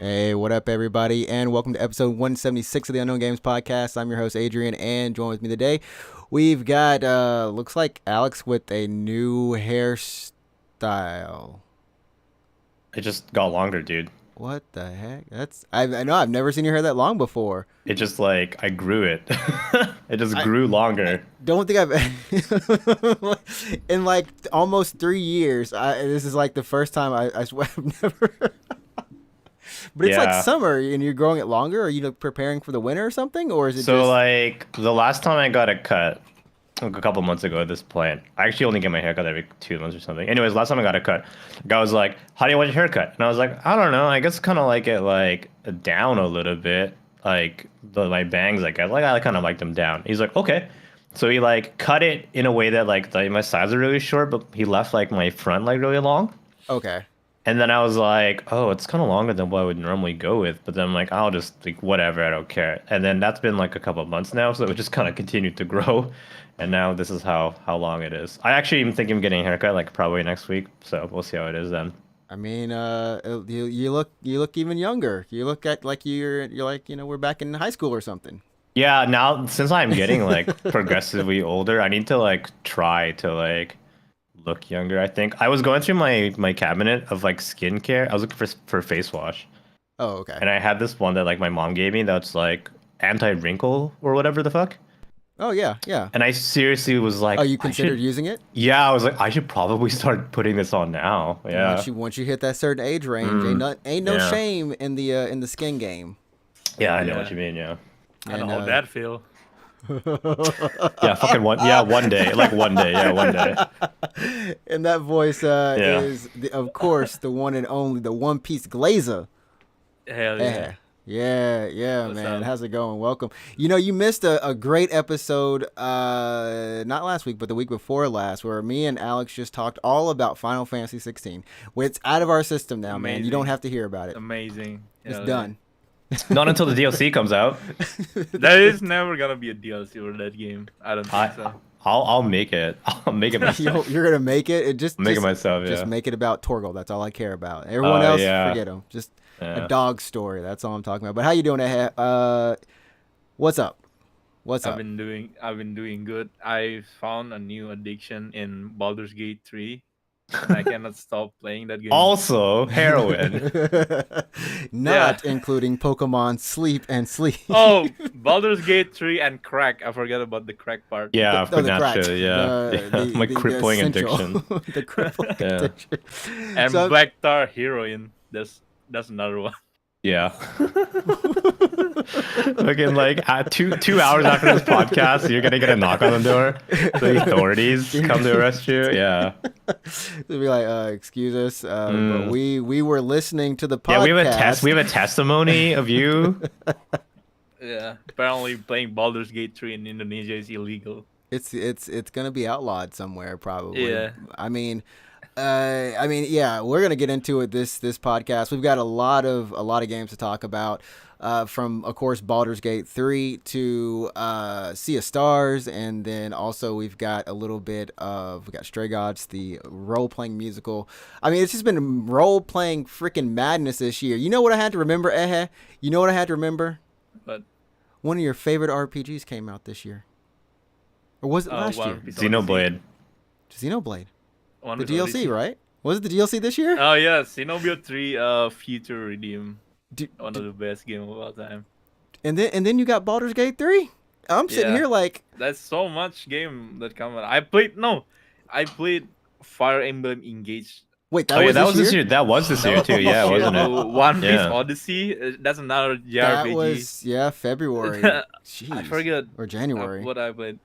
Hey, what up, everybody, and welcome to episode 176 of the Unknown Games Podcast. I'm your host, Adrian, and join with me today, we've got, looks like Alex with a new hairstyle. It just got longer, dude. What the heck? I know, I've never seen your hair that long before. It just, I grew it. It just grew longer. Don't think I've, in, almost 3 years, this is, the first time I swear I've never... But it's like summer and you're growing it longer. Are you preparing for the winter or something? Or is it the last time I got a cut, a couple months ago at this point, I actually only get my haircut every 2 months or something. Anyways, last time I got a cut, the guy was like, how do you want your haircut? And I was like, I don't know. I guess kind of like it down a little bit. My bangs, I kind of like them down. He's like, okay. So he cut it in a way that my sides are really short, but he left my front really long. Okay. And then I was like, oh, it's kind of longer than what I would normally go with. But then I'm like, I'll just whatever, I don't care. And then that's been a couple of months now. So it just kind of continued to grow. And now this is how long it is. I actually even thinking of getting a haircut probably next week. So we'll see how it is then. I mean, you look even younger. You look at you're we're back in high school or something. Yeah, now since I'm getting progressively older, I need to try to look younger. I think I was going through my cabinet of skincare. I was looking for face wash. Oh, okay. And I had this one that my mom gave me that's anti-wrinkle or whatever the fuck. Oh yeah. And I seriously was like, oh, you considered using it? Yeah, I was like, I should probably start putting this on now. Yeah. Once you hit that certain age range, ain't no shame in the skin game. Yeah, I know what you mean. Yeah. I know how that feel. Yeah, fucking one. Yeah, one day. One day. Yeah, one day. And that voice is, of course, the one and only, the One Piece Glazer. Hell yeah. Yeah, man. Up? How's it going? Welcome. You missed a great episode, not last week, but the week before last, where me and Alex just talked all about Final Fantasy 16. It's out of our system now, man. You don't have to hear about it. Amazing. It's done. Not until the DLC comes out. There is never gonna be a DLC for that game. I don't think so. I'll make it. I'll make it myself. You're gonna make it? Make it myself, Just make it about Torgal. That's all I care about. Everyone else, forget them. Just a dog story. That's all I'm talking about. But how you doing, what's up? I've been doing good. I found a new addiction in Baldur's Gate 3. And I cannot stop playing that game. Also, heroin. Not including Pokemon Sleep and Sleep. Oh, Baldur's Gate 3 and crack. I forgot about the crack part. Yeah, naturally, my crippling addiction. The crippling addiction. And Black Tar heroin. That's another one. Yeah. Looking 2 hours after this podcast, you're gonna get a knock on the door. The authorities come to arrest you. Yeah. They'll be like, excuse us, but we were listening to the podcast. Yeah, we have a testimony of you. Yeah. Apparently playing Baldur's Gate 3 in Indonesia is illegal. It's gonna be outlawed somewhere probably. Yeah. I mean, yeah, we're gonna get into it this podcast. We've got a lot of games to talk about, from of course Baldur's Gate 3 to Sea of Stars, and then also we got Stray Gods, the role-playing musical. I mean, it's just been role-playing freaking madness this year. You know what I had to remember, Ehe? You know what I had to remember? What? One of your favorite RPGs came out this year, or was it last year? Xenoblade. The DLC, right? Was it the DLC this year? Oh yeah, Xenoblade 3 Future Redeem. One of the best games of all time. And then you got Baldur's Gate 3? I'm sitting here that's so much game that come out. I played Fire Emblem Engage. Wait, that was this year? That was this year too, yeah, wasn't it? One Piece Odyssey, that's another JRPG. That was February. Jeez. I forget. Or January. What I played.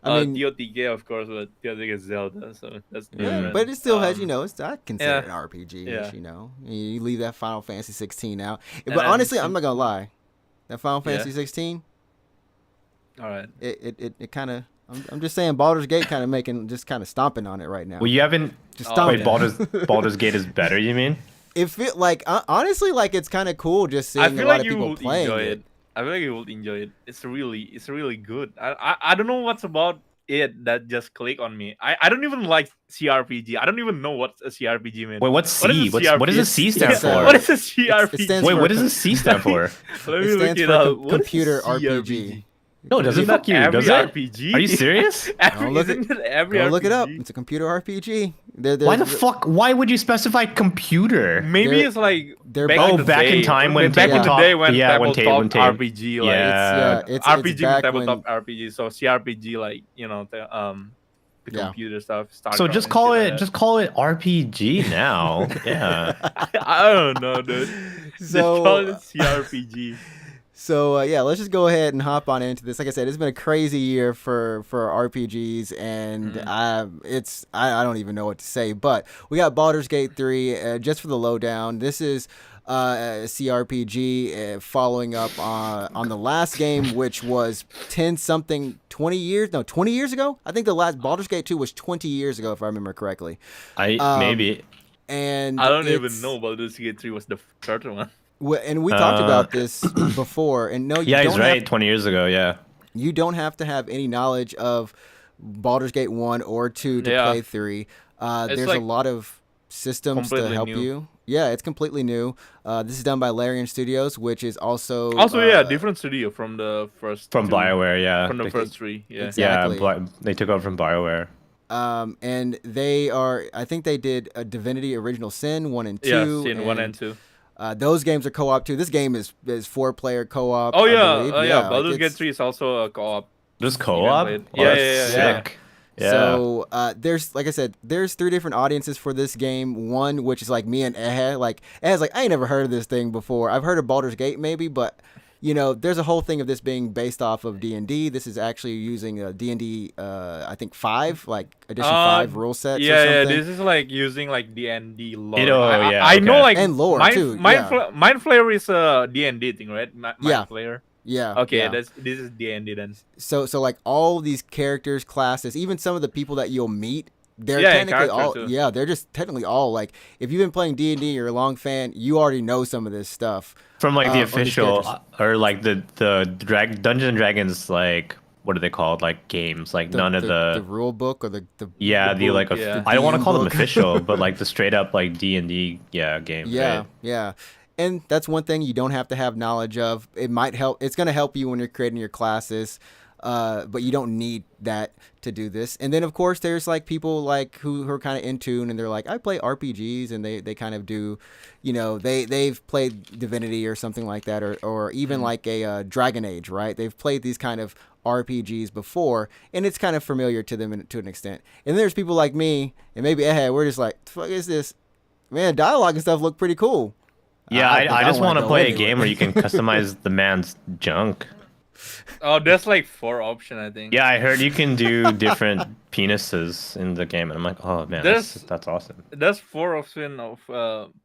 I mean, TOTK, of course, but TOTK is Zelda, so that's different. But it still has, I consider it an RPG. You leave that Final Fantasy 16 out. But honestly, I'm not gonna lie, that Final Fantasy 16, All right. It kind of. I'm just saying, Baldur's Gate kind of stomping on it right now. Well, you haven't. Just Oh, stomping. Wait, yeah. Baldur's Gate is better. You mean? It feel like honestly, like it's kind of cool just I seeing a feel lot like of you people will playing enjoy it. it. I feel like you will enjoy it. It's really good. I don't know what's about it that just click on me. I don't even like CRPG. I don't even know what's a CRPG, man. Wait, what's What is C? a What does a CRPG? C stand It's, for? What is a it stands CRPG? Wait, for what does a C stand for? Let It me look stands it for up. What is a computer RPG. CRPG? No, does it? Isn't that Fuck you. every Does it? RPG? Are you serious? Don't look Isn't it every Go RPG? look it up. It's a computer RPG. Why the fuck? Why would you specify computer? Maybe They're- it's like they're back back- in Oh, the back in day. time when back in the tabletop- day when yeah, when tabletop tab- RPG, like yeah. it's RPG back tabletop when RPG. So CRPG, like the Yeah. computer stuff. So StarCraft just and call shit it like just call it RPG now. Yeah. that. I don't know, dude. Just call it CRPG. So yeah, let's just go ahead and hop on into this. Like I said, it's been a crazy year for RPGs, and I don't even know what to say. But we got Baldur's Gate 3. Just for the lowdown, this is a CRPG following up on the last game, which was 20 years ago. I think the last Baldur's Gate 2 was 20 years ago, if I remember correctly. Maybe. And I don't it's- even know Baldur's Gate 3 was the third one. And we talked about this before, and no, you Yeah, don't he's right. have 20 years ago, yeah. you don't have to have any knowledge of Baldur's Gate 1 or 2 to Yeah. play 3. There's a like lot of systems to completely help new. you. Yeah, it's completely new. This is done by Larian Studios, which is also different studio from the first From two, BioWare, yeah. from the first three. Yeah. Exactly. Yeah, they took over from BioWare. And they are. I think they did a Divinity Original Sin 1 and 2. Yeah, Sin 1 and 2. Those games are co-op too. This game is 4-player co-op. Oh I yeah, believe. yeah. like Baldur's Gate it's- 3 is also a co-op. Just You co-op? can Oh, play it. that's Yeah. sick. Yeah. So there's, like I said, there's 3 different audiences for this game. One, which is like me and Ehe. Like Ehe's like, I ain't never heard of this thing before. I've heard of Baldur's Gate maybe, but there's a whole thing of this being based off of D&D. This is actually using a D&D, I think 5, like edition 5 rule sets. Yeah, or yeah. something. This is like using like D&D lore. yeah, I know okay. like And lore, Mind, too, Mind, yeah. Mind Flayer is a D&D thing, right? Mind Yeah. Flayer. Yeah. Okay, yeah. this is D&D then. So like all these characters, classes, even some of the people that you'll meet, they're Yeah, technically characters all too. they're just technically all like, if you've been playing D&D, you're a long fan, you already know some of this stuff. From like the or these official characters. or like the Dungeons and Dragons, like what are they called, like games, like none of the rule book or the yeah, the like book, yeah. I don't want to DM call them book. official, but like the straight up like D&D games. yeah right? yeah. And that's one thing you don't have to have knowledge of. It might help. It's going to help you when you're creating your classes, but you don't need that to do this. And then, of course, there's like people like who are kind of in tune, and they're like, I play RPGs, and they kind of do, they've played Divinity or something like that, or even like a Dragon Age, right? They've played these kind of RPGs before, and it's kind of familiar to them to an extent. And there's people like me, and maybe we're just like, the fuck is this? Man, dialogue and stuff look pretty cool. Yeah, I just want to go play a into game it. where you can customize the man's junk. Oh, there's like 4 options, I think. Yeah, I heard you can do different penises in the game, and I'm like, oh man, that's awesome. There's 4 options of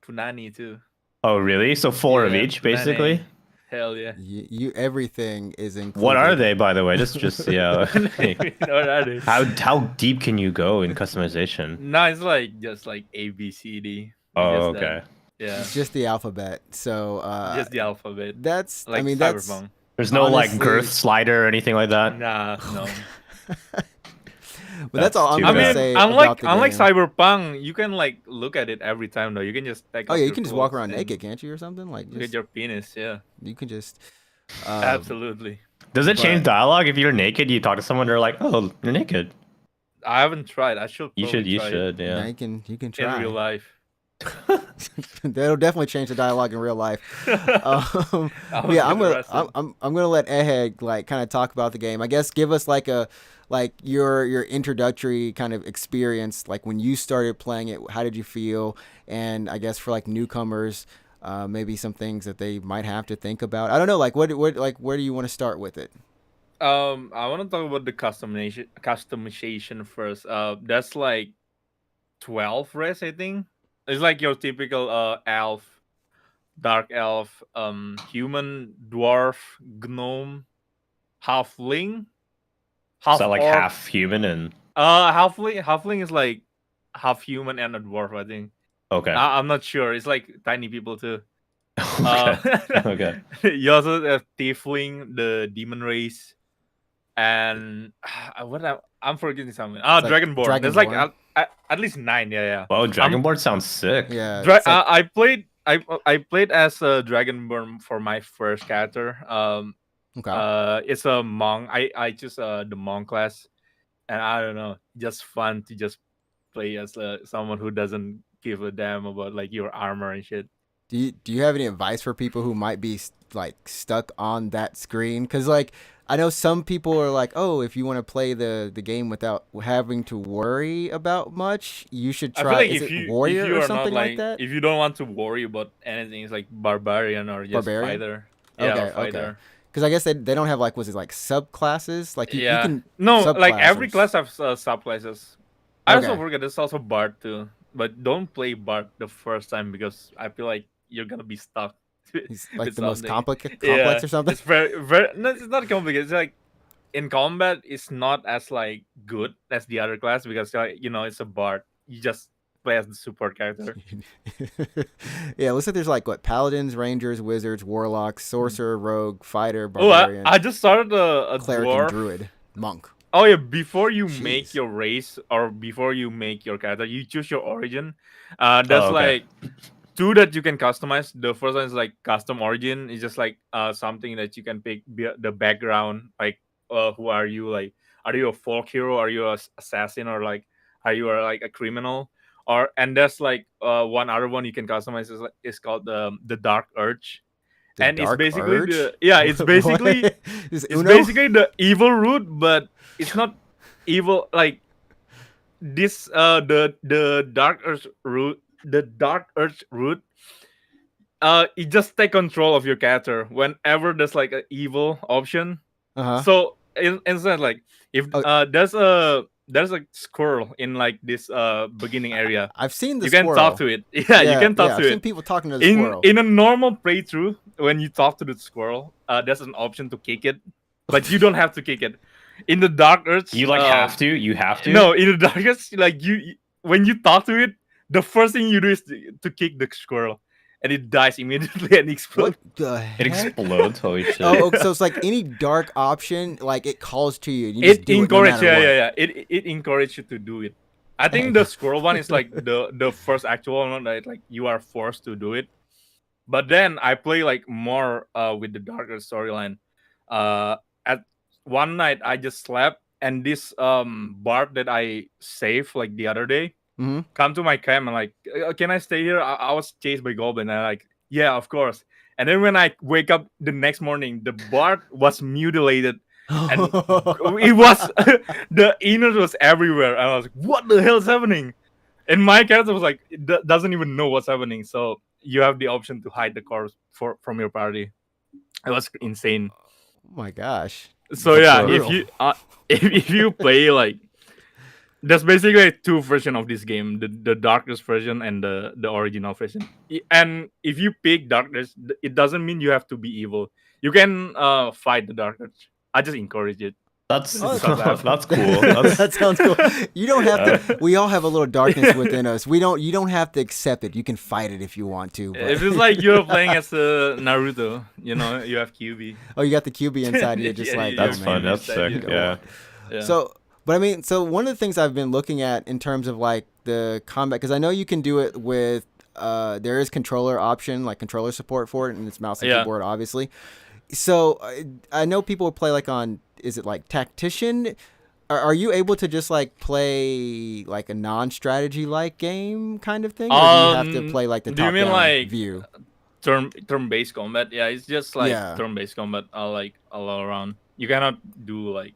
Punani too. Oh really? So 4 of Yeah, each, Punani. basically. Hell yeah. You everything is included. What are they, by the way? Just yeah. What are they? How deep can you go in customization? No, it's like just like A, B, C, D. Oh, Just that. okay. Yeah. Just the alphabet. So Just the alphabet. that's Like that's Cyberpunk. There's no like Honestly- girth slider or anything like that. Nah, no. but that's all I'm too I gonna mean, say unlike about the game. Cyberpunk, you can like look at it every time though. You can just take. Oh off yeah, you your can just walk clothes around and naked, can't you, or something? Like Look just, at your penis. Yeah, you can just absolutely. Does it change But- dialogue if you're naked? You talk to someone, they're like, "Oh, you're naked." I haven't tried. I should. You probably should. You try it should. yeah, Yeah. you can in try. real life. That'll definitely change the dialogue in real life. I was Yeah, I'm gonna interested. I'm gonna let Eheg like kind of talk about the game. I guess give us like your introductory kind of experience, like when you started playing it. How did you feel? And I guess for like newcomers, maybe some things that they might have to think about. I don't know. Like what like where do you want to start with it? I want to talk about the customization first. That's like 12 res, I think. It's like your typical elf, dark elf, human, dwarf, gnome, halfling, Is half that like orc. half human and Halfling is like half human and a dwarf, I think. okay? I'm not sure. It's like tiny people too. Okay. Okay. You also have tiefling, the demon race, and I'm forgetting something. It's like Dragonborn. There's like Dragonborn. at least 9. Yeah. Wow, I'm Dragonborn sounds sick. Yeah, it's like I played as a Dragonborn for my first character. okay. It's a monk. I choose the monk class, and I don't know, just fun to just play as someone who doesn't give a damn about like your armor and shit. Do you have any advice for people who might be like stuck on that screen? Because like I know some people are like, oh, if you want to play the game without having to worry about much, you should I feel try. like Is if it you warrior or are something not like that? if you don't want to worry about anything, it's like barbarian or just Barbarian. fighter. Yeah, or Okay, okay. fighter. Because I guess they don't have like was it like subclasses? Like you Yeah. can No, like every subclasses. class has subclasses. I also Okay. forget there's also Bard too, but don't play Bard the first time because I feel like you're gonna be stuck He's like with the most something. complex or something. It's very. No, it's not complicated. It's like in combat, it's not as like good as the other class because like, it's a Bard. You just play as the support character. Yeah, it looks like there's like what paladins, rangers, wizards, warlocks, Mm. sorcerer, rogue, fighter, Oh, barbarian, I just started a cleric, and dwarf. druid, monk. Oh yeah, before you make Jeez. your race or before you make your character, you choose your origin. There's Oh, okay. like two that you can customize. The first one is like custom origin. It's just like something that you can pick the background. Like, who are you? Like, are you a folk hero? Are you a assassin? Or like, are you like a criminal? Or and there's like one other one you can customize is called the Dark Urge, The and it's dark basically urge. it's basically What? Is it's Uno? basically the evil route, but it's not evil like this. The Dark Urge route, it just take control of your character whenever there's like an evil option. Uh huh. So instead, like if Oh, there's a squirrel in like this beginning area, I've seen the you can talk squirrel. to it. Yeah, you can talk Yeah. to I've seen it. people talking to the In squirrel. a normal playthrough, when you talk to the squirrel, there's an option to kick it, but you don't have to kick it. In the Dark Urge, You like have to? You have to? no, in the Dark Urge, like when you talk to it, the first thing you do is to kick the squirrel, and it dies immediately and explodes. What the It heck? explodes. Holy shit. Oh, so it's like any dark option, like it calls to you. You just It do it no encourages, matter what. yeah. It encourages you to do it. I think the squirrel one is like the first actual one that like you are forced to do it. But then I play like more with the darker storyline. At one night I just slept and this bard that I saved like the other day Mm-hmm. come to my camp and like, can I stay here? I was chased by goblin and I like, yeah, of course. And then when I wake up the next morning, the bard was mutilated and it was the innards was everywhere. And I was like, what the hell is happening? And my character was like, doesn't even know what's happening. So you have the option to hide the corpse from your party. It was insane. Oh my gosh. So That's yeah, brutal. if you play like, there's basically two versions of this game: the darkness version and the original version. And if you pick darkness, it doesn't mean you have to be evil. You can fight the darkness. I just encourage it. That's Oh, that's cool. That's, that sounds cool. You don't have to. We all have a little darkness within us. You don't have to accept it. You can fight it if you want to. But... It feels like you're playing as Naruto. You know, you have QB. Oh, you got the QB inside you, just Yeah, like that's oh, fun. man. That's sick. Go Yeah. on. Yeah. So, but I mean, so one of the things I've been looking at in terms of like the combat, because I know you can do it with, there is controller option, like controller support for it, and it's mouse and Yeah. keyboard, obviously. So I know people play like on, is it like tactician? Are you able to just like play like a non-strategy like game kind of thing, or do you have to play like the do you mean top-down like view? turn-based combat? Yeah, it's just like Yeah. turn-based combat. Like all around. You cannot do like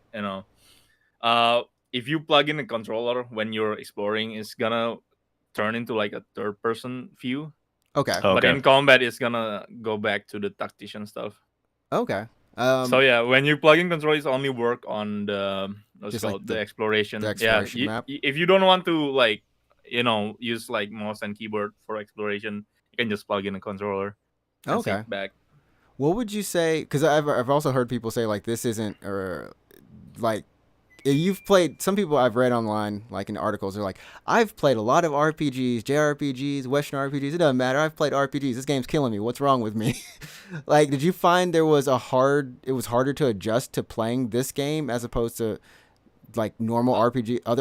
if you plug in a controller when you're exploring, it's gonna turn into like a third-person view. Okay. But Okay. in combat, it's gonna go back to the tactician stuff. Okay. So yeah, when you plug in control, it's only work on the what's Just it like called the exploration. exploration map. If you don't want to like use like mouse and keyboard for exploration, you can just plug in a controller. And Okay. sit back. What would you say? Because I've also heard people say like this isn't or like you've played. Some people I've read online, like in articles, are like, I've played a lot of RPGs, JRPGs, Western RPGs. It doesn't matter. I've played RPGs. This game's killing me. What's wrong with me? Like, did you find it was harder to adjust to playing this game as opposed to like normal other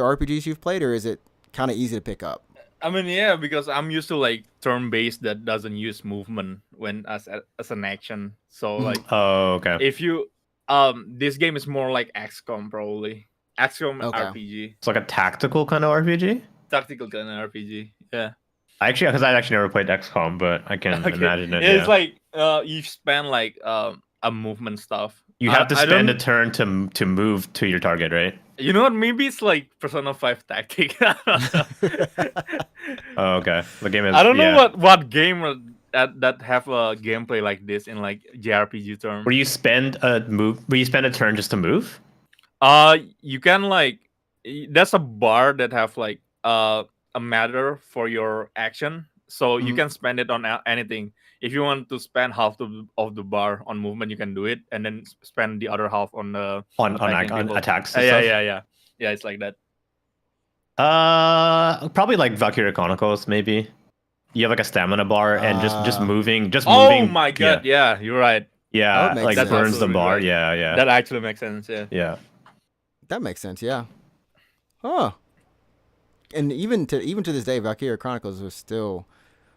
RPGs you've played, or is it kind of easy to pick up? I mean, yeah, because I'm used to like turn-based that doesn't use movement when as an action. So like, Oh, okay. if you this game is more like XCOM probably. XCOM RPG. It's like a tactical kind of RPG. Tactical kind of RPG. Yeah. Because I actually never played XCOM, but I can imagine it. Yeah, it's like you spend like a movement stuff. You have to spend a turn to move to your target, right? You know what? Maybe it's like Persona 5 Tactic. Oh, okay. The game is. I don't know what game that have a gameplay like this in like JRPG terms. Where you spend a turn just to move? You can like there's a bar that have like a matter for your action, so you can spend it on anything. If you want to spend half of the bar on movement, you can do it, and then spend the other half on attacks. Yeah. It's like that. Probably like Valkyria Chronicles, maybe. You have like a stamina bar and just moving. Oh my god! Yeah, you're right. Yeah, like that burns the bar. Right. Yeah. That actually makes sense. Yeah. Yeah. That makes sense. Yeah. Huh. And even to this day, Valkyria Chronicles was still.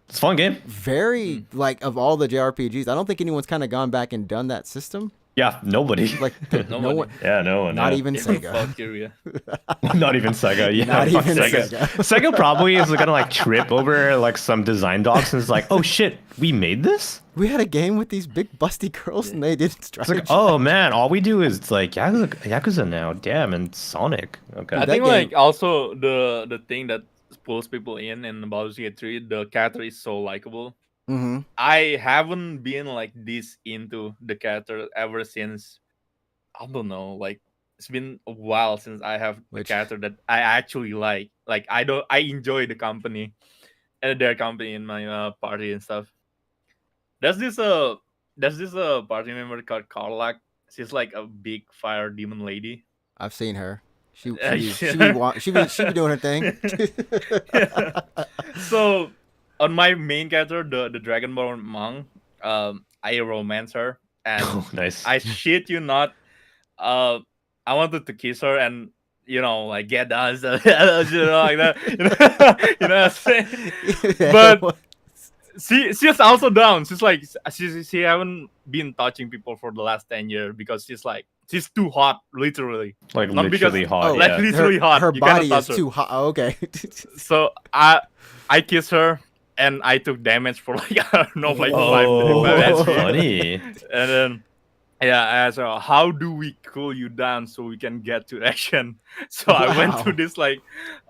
It's a fun game. Very like of all the JRPGs, I don't think anyone's kind of gone back and done that system. Yeah, nobody. Like no one. Yeah, no one. Not even Sega. Not even Sega. Yeah, not even Sega. Sega probably is gonna like trip over like some design docs and it's like, oh shit, we made this. We had a game with these big busty girls and they did strategy. It's like, oh man, all we do is like Yakuza now. Damn, and Sonic. Okay. I think like also the thing that pulls people in Baldur's Gate 3, the character is so likable. Mm-hmm. I haven't been like this into the character ever since. I don't know, like it's been a while since I have a character that I actually like. Like I enjoy the company and their company in my party and stuff. There's this party member called Carlac. She's like a big fire demon lady. I've seen her. She be doing her thing. So on my main character, the Dragonborn monk, I romance her, and nice. I shit you not, I wanted to kiss her and like get down, like that, you know what I'm saying? But she's also down. She's like she haven't been touching people for the last 10 years because she's too hot, literally. Like not literally hot. Like literally hot. Her body is too hot. Oh, okay. So I kissed her. And I took damage for like I don't know, like 5 That's HP. funny. And then I asked her, how do we cool you down so we can get to action? So I went through this like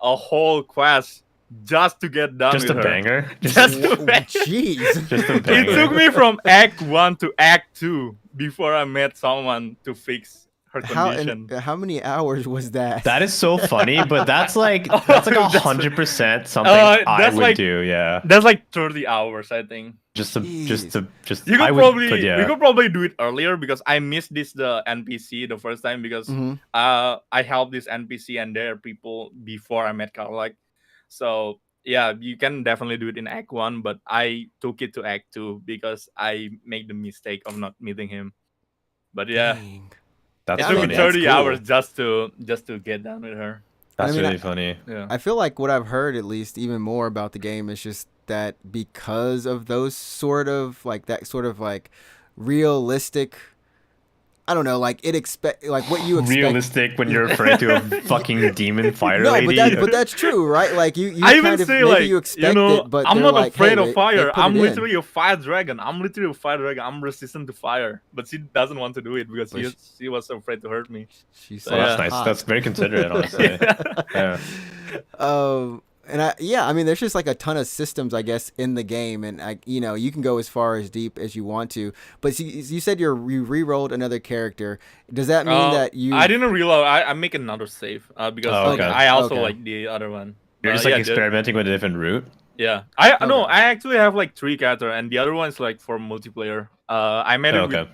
a whole quest just to get done just with a her. banger. Just to bang. Jeez. Just a banger. It took me from Act 1 to Act 2 before I met someone to fix her condition. How many hours was that? That is so funny, but that's like 100% something I would do. Yeah, that's like 30 hours, I think. Just. You could we could probably do it earlier because I missed the NPC the first time because I helped this NPC and their people before I met Carlac. So yeah, you can definitely do it in Act 1, but I took it to Act 2 because I made the mistake of not meeting him. But yeah. Dang. It took me 30 hours just to get down with her. That's really funny. Yeah. I feel like what I've heard, at least, even more about the game is just that because of those sort of like realistic. I don't know, like what you expect. Realistic when you're afraid to a fucking demon fighter lady. But that's true, right? Like you I even say like you expect it, but I'm not like, afraid hey, of fire. I'm literally in. a fire dragon. I'm resistant to fire, but she doesn't want to do it because she was afraid to hurt me. She's that's nice. That's very considerate, honestly. Yeah. I mean, there's just like a ton of systems, I guess, in the game, and you can go as far as deep as you want to. But you said you re-rolled another character. Does that mean that you? I didn't reload. I make another save because I also like the other one. You're just experimenting with a different route. Yeah, I actually have like 3 characters, and the other one is like for multiplayer. I made it Okay. with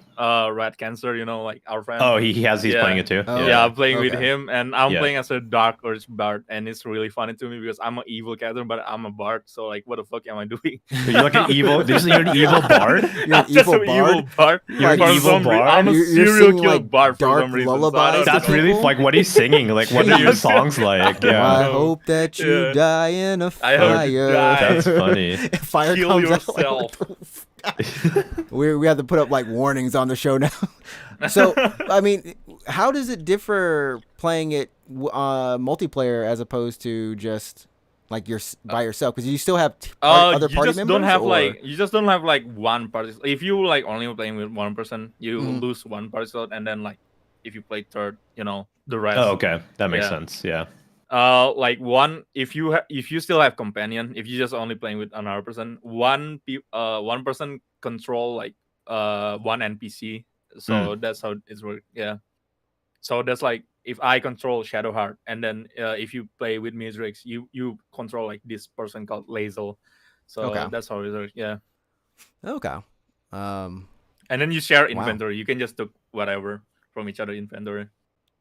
Rat Cancer, like our friend. Oh, he's Yeah. playing it too. Oh, Yeah, I'm playing with okay. him, and I'm Yeah. playing as a Dark Urge Bard, and it's really funny to me because I'm an evil character, but I'm a Bard, so like, what the fuck am I doing? So you're like an evil. You're an evil bard. You're an I'm just evil an evil Bard. You're an For evil some bard? I'm a You're serial singing, killer like, Bard for dark some reason. lullabies So I to That's don't know. really people? like what he's singing. Like, what are your Yes. songs like? I Yeah, know. hope that you Yeah. die in a I hope you fire. die. that's funny. Fire Kill comes yourself. out. Like, what the fuck? we have to put up like warnings on the show now. So, I mean, how does it differ playing it multiplayer as opposed to just like you're by yourself? Because you still have other You party just members. don't have or- like you just don't have like one party. If you like only playing with one person, you Mhm. lose one party slot, and then like if you play third, the rest. Oh, okay, that makes Yeah. sense. Yeah. Like one, if you still have companion, if you just only playing with another person, one person control like one NPC. So that's how it's work. Yeah. So that's like if I control Shadowheart, and then if you play with Mizrix, you control like this person called Lazel. So Okay. that's how it works. Yeah. Okay. And then you share Wow. inventory. You can just took whatever from each other inventory.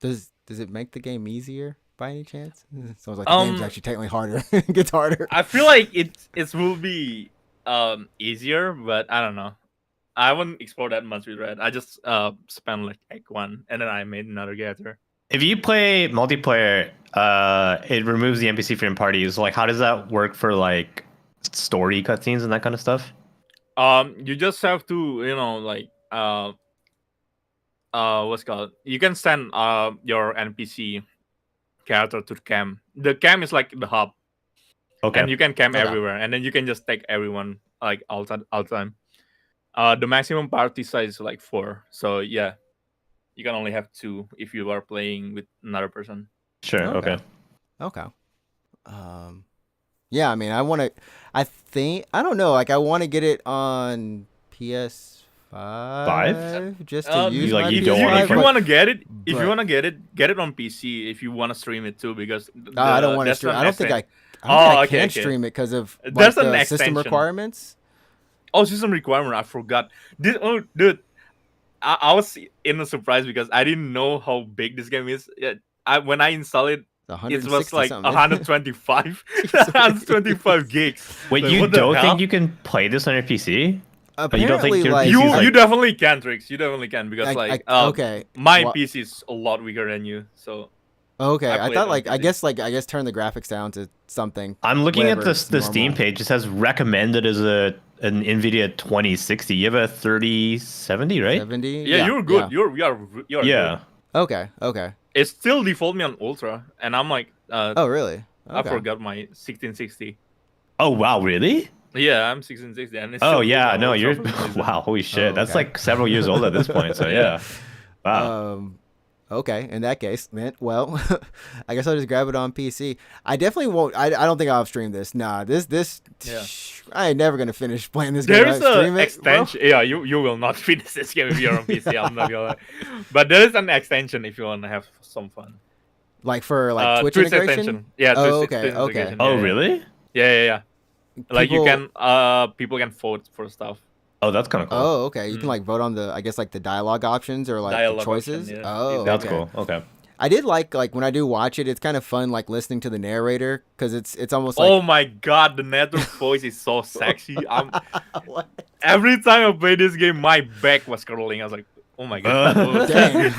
Does it make the game easier by any chance? Sounds like the game's actually technically harder. It gets harder. I feel like it will be easier, but I don't know. I wouldn't explore that much with Red. I just spent like Act 1, and then I made another character. If you play multiplayer, it removes the NPC from parties. Like, how does that work for like story cutscenes and that kind of stuff? You just have to, like what's it called? You can send your NPC character to the camp. The camp is like the hub, Okay. and you can camp Okay. everywhere, and then you can just take everyone like all time. The maximum party size is like 4, so yeah, you can only have 2 if you are playing with another person. Sure. Okay. Okay. Okay. Yeah, I mean, I don't know, like I want to get it on PS5 just to use like, my you if don't PS5, wanna if you but- want to get it, get it on PC. If you want to stream it too, because I don't want to that's stream. an I don't think extent- I don't think I okay, can okay. stream it because of like, There's an the system extension. requirements. Oh, system requirement. I forgot. Dude, I was in a surprise because I didn't know how big this game is. When I installed it, it was like 125, 125 gigs. Wait, Like, you what the don't hell? think you can play this on your PC? Apparently, you don't think your like PC You is like- you definitely can, Trix. You definitely can because okay. my Wha- PC is a lot weaker than you. So Okay, I I played thought on like I PC. guess turn the graphics down to something. I'm looking at Whatever, the it's Steam normal. page. It says recommended as an NVIDIA 2060. You have a 3070, right? 70. yeah, you're good. Yeah. You're Yeah. good. Okay. It still default me on Ultra, and I'm like, Oh, really? I Okay. forgot my 1660. Oh wow, really? Yeah, I'm 1660, and it's Oh still yeah, on no, Ultra you're for some reason. wow, holy shit. Oh, That's okay. like several years old at this point. So yeah. Wow. Okay, in that case, man, well, I guess I'll just grab it on PC. I definitely won't. I don't think I'll stream this. Nah, this. Yeah. I ain't never gonna finish playing this game. There I is stream an it, bro. extension. Yeah, you will not finish this game if you're on PC. I'm not gonna lie. But there is an extension if you want to have some fun. Like for like Twitch integration. extension. Yeah. Oh, Twitch okay, okay. integration. Oh Yeah, really? Yeah. Like you People- can people can vote for stuff. Oh, that's kind of cool. Oh, okay. You can like vote on the, I guess like the dialogue options or like the Dialogue choices. option, yeah. Oh, That's okay. cool. Okay. I did like when I do watch it. It's kind of fun like listening to the narrator because it's almost like Oh my god, the network voice is so sexy. what? Every time I play this game, my back was curling. I was like, oh my god. Dang.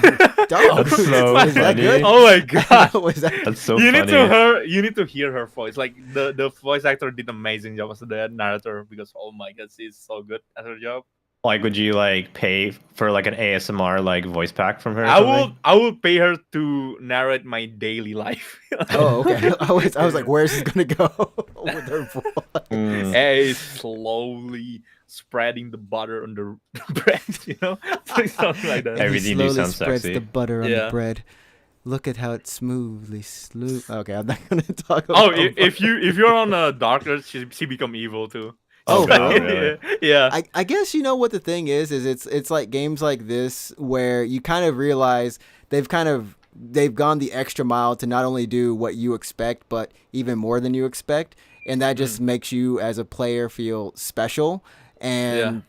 Dog. That's so Was that funny. good? Oh my god. Was that? That's so you funny. need to hear her voice. Like the voice actor did amazing job as the narrator because oh my god, she's so good at her job. Like, would you like pay for like an ASMR like voice pack from her? Or I something? will pay her to narrate my daily life. Oh, okay. I was like, where's this gonna go with her voice? Mm. Hey, slowly spreading the butter on the bread, something like that. Everything He you slowly sound spreads sexy. the butter on the Yeah. bread. Look at how it smoothly sloop. Okay, I'm not gonna talk about. Oh, if you're on a darker, she become evil too. Oh, wow, really? Yeah. I guess you know what the thing is it's like games like this where you kind of realize they've gone the extra mile to not only do what you expect but even more than you expect, and that just makes you as a player feel special. And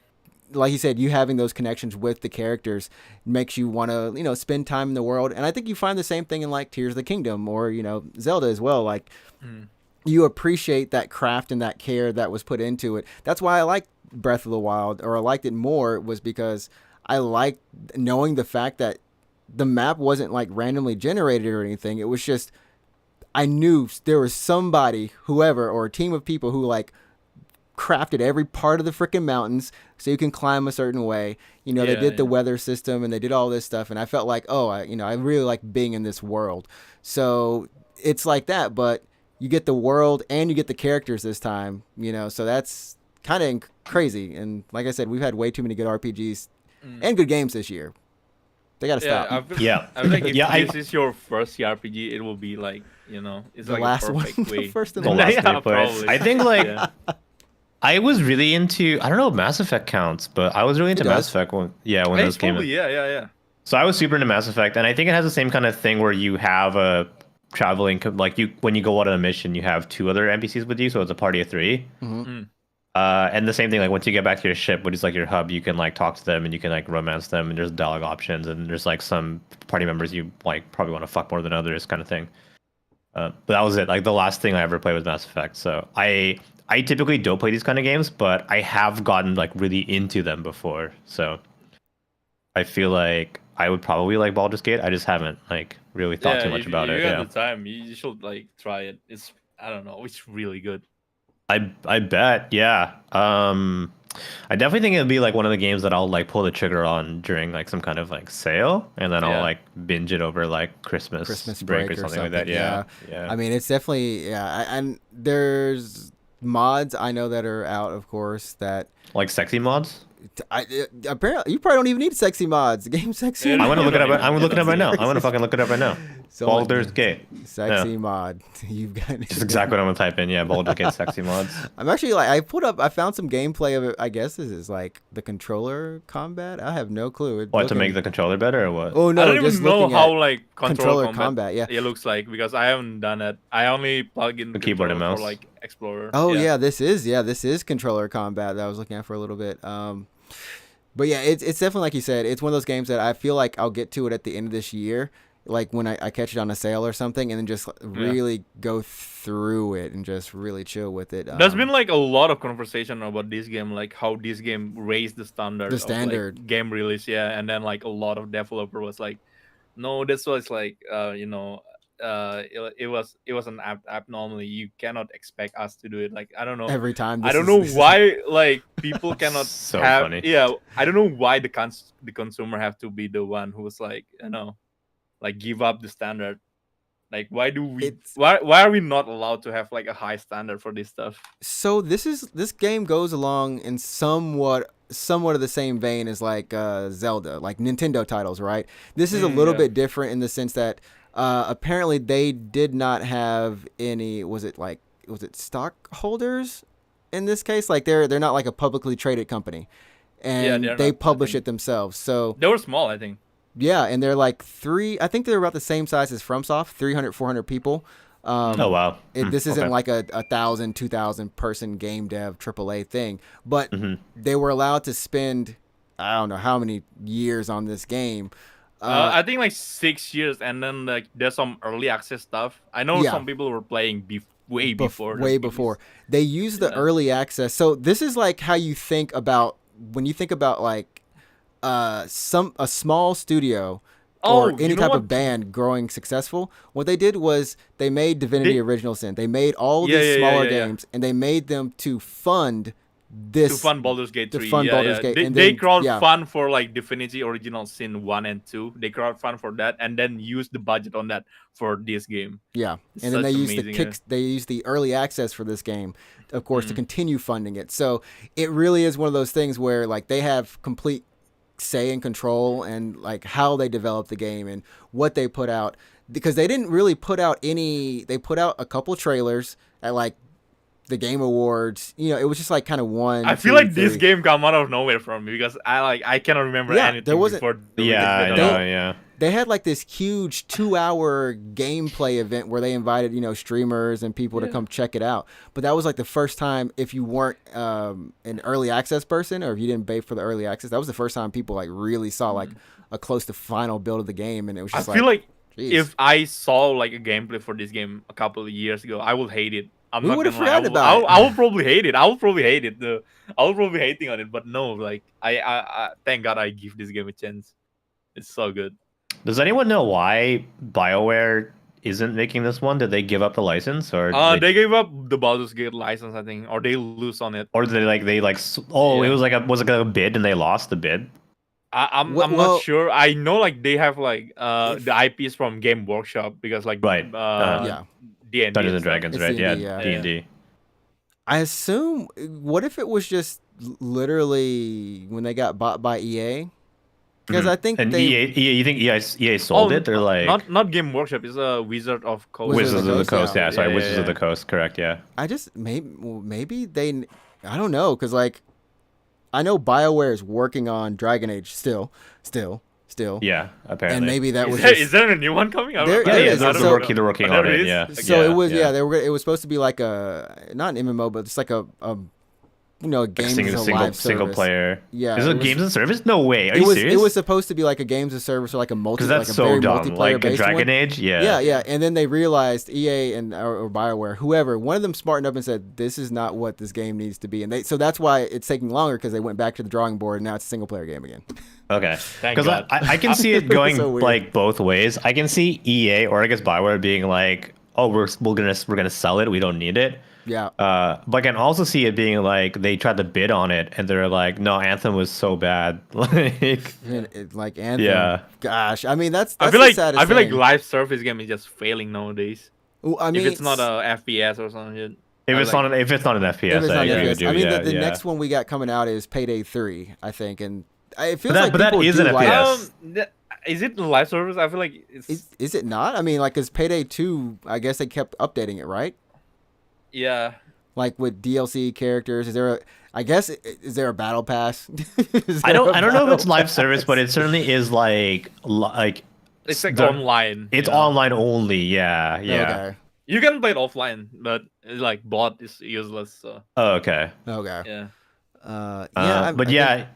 like you said, you having those connections with the characters makes you want to, spend time in the world. And I think you find the same thing in like Tears of the Kingdom or, Zelda as well. Like you appreciate that craft and that care that was put into it. That's why I like Breath of the Wild, or I liked it more, was because I liked knowing the fact that the map wasn't like randomly generated or anything. It was just, I knew there was somebody, whoever, or a team of people who like crafted every part of the freaking mountains so you can climb a certain way. They did the weather system and they did all this stuff, and I felt like, I really like being in this world. So it's like that, but you get the world and you get the characters this time, so that's kind of crazy. And like I said, we've had way too many good RPGs and good games this year. They gotta stop. I feel like if this is your first CRPG, it will be like, it's the like last a perfect one, way. the first and The the last last. way to put it. probably. I think like Yeah. I was really into, I don't know if Mass Effect counts, but I was really into It does. Mass Effect when Hey, those came totally, in. yeah. So I was super into Mass Effect, and I think it has the same kind of thing where you have a traveling, like when you go out on a mission, you have 2 other NPCs with you, so it's a party of 3. And the same thing, like once you get back to your ship, which is like your hub, you can like talk to them and you can like romance them, and there's dialogue options, and there's like some party members you like probably want to fuck more than others, kind of thing. But that was it. Like the last thing I ever played was Mass Effect. So I typically don't play these kind of games, but I have gotten like really into them before. So I feel like I would probably like Baldur's Gate. I just haven't like really thought too much about it. You Yeah. got the time. You should like try it. It's, I don't know. It's really good. I bet, yeah. I definitely think it'd be like one of the games that I'll like pull the trigger on during like some kind of like sale, and then I'll like binge it over like Christmas break or something like that. Yeah. I mean, it's definitely and there's mods I know that are out, of course, that Like sexy mods. apparently you probably don't even need sexy mods. The game's sexy. Yeah, I want to look it up. Yeah, I'm looking it up right now. yeah. I want to fucking look it up right now. So Baldur's Gate. Sexy mod. You've got Just exactly what I'm gonna type in. Yeah, Baldur's Gate sexy mods. I'm actually like, I found some gameplay of it. I guess this is like the controller combat. I have no clue. What, to make the controller better or what? Oh no, I don't just even know looking how at like controller combat. Yeah. it looks like, because I haven't done it. I only plug in The keyboard and controller mouse. for like Explorer. Oh yeah, this is controller combat that I was looking at for a little bit. But yeah, it's definitely, like you said, it's one of those games that I feel like I'll get to it at the end of this year, like when I catch it on a sale or something, and then just really go through it and just really chill with it. There's been like a lot of conversation about this game, like how this game raised the standard. The standard. Of, like, game release, and then like a lot of developer was like, no, this was like, it was an app. Normally, you cannot expect us to do it. Like, I don't know. every time. I don't know why like people cannot So have. funny. Yeah, I don't know why the consumer have to be the one who's like, like give up the standard. Like, why do we? Why are we not allowed to have like a high standard for this stuff? So this game goes along in somewhat of the same vein as like Zelda, like Nintendo titles, right? This is a little bit different in the sense that apparently they did not have any. Was it stockholders in this case? Like they're not like a publicly traded company, and they publish it themselves. So They were small, I think. yeah, and they're like I think they're about the same size as FromSoft, 300, 400 people. Oh wow. This isn't Okay. like a 1,000, 2,000 person game dev AAA thing, but they were allowed to spend, I don't know how many years on this game. I think like 6 years, and then like there's some early access stuff. I know some people were playing way before. Way before. They use the early access. So this is like how you think about when you think about like a small studio or any type of band growing successful. What they did was they made Divinity Original Sin. They made all these smaller games, and they made them to fund this. To fund Baldur's Gate 3. Baldur's Gate. And They then, crowdfund for like Divinity Original Sin 1 and 2. They crowdfund for that, and then use the budget on that for this game. Yeah, It's and then they such use amazing, they use the early access for this game, of course, to continue funding it. So it really is one of those things where like they have complete say and control and like how they develop the game and what they put out, because they didn't really put out any. They put out a couple trailers at like the Game Awards. It was just like kind of one. I feel like this game come out of nowhere from me, because I cannot remember anything there wasn't. before. Yeah, I know, yeah. they had like this huge 2-hour gameplay event where they invited, streamers and people to come check it out. But that was like the first time, if you weren't an early access person or if you didn't pay for the early access, that was the first time people like really saw like a close to final build of the game. And it was just I feel like geez. if I saw like a gameplay for this game a couple of years ago, I would hate it. I'm We not would have gonna lie. forgotten about it. I will probably hate it. I will probably hate it. I will probably be hating on it. But no, like I thank God I give this game a chance. It's so good. Does anyone know why BioWare isn't making this one? Did they give up the license, or They gave up the Baldur's Gate license, I think, or they lose on it. or did it was like a bid and they lost the bid? I'm Well- not sure. I know like they have like the IPs from Game Workshop because like Right. Yeah. D&D Dungeons and stuff. Dragons, It's right? D&D, Yeah, yeah. D&D. I assume, what if it was just literally when they got bought by EA? Because I think And they EA, you think EA sold it? They're like not Game Workshop. It's a Wizard of Coast. Wizards of the Coast. yeah. Yeah, sorry, Yeah, Wizards yeah, of the Coast. Correct. Yeah. I just maybe they, I don't know, because like I know BioWare is working on Dragon Age still, Yeah. Apparently. and maybe that was Is there a new one coming? There- Yeah, there yeah, is. they're So- working on There it. is? Yeah. so it was yeah. it was supposed to be like a not an MMO but just like a games as a live single service. player. Yeah, Is it it was- games as a service? No way. Are It you was serious? it was supposed to be like a games as a service or like a multi because like that's a so very dumb. multiplayer Like a based Dragon one. Age. Yeah. Yeah, and then they realized EA and or BioWare, whoever, one of them smartened up and said, "This is not what this game needs to be," and so that's why it's taking longer because they went back to the drawing board and now it's a single player game again. Okay. Thank Because God. I can see it going So weird. like both ways. I can see EA or I guess BioWare being like, "Oh, we're gonna sell it. We don't need it." Yeah, But I can also see it being like they tried to bid on it and they're like, "No, Anthem was so bad." Like, and like Anthem. Yeah. Gosh, I mean that's I feel the like saddest like thing. live service game is just failing nowadays. Well, I mean, If it's not a FPS or something. if I it's like- not if it's not an if FPS, it's I not agree FPS. with you. I mean, yeah, the yeah. next one we got coming out is Payday 3, I think, and it feels But like that people is do an like. FPS. Is it live service? I feel like it's Is it not? I mean, like, cause Payday 2, I guess they kept updating it, right? yeah. Like with DLC characters, is there is there a battle pass? I don't know if it's live service, but it certainly is like It's like the- online. It's you know? online only. Yeah, yeah. Okay. You can play it offline, but it's like bot is useless. So Oh, okay. Okay. yeah. Yeah. But yeah,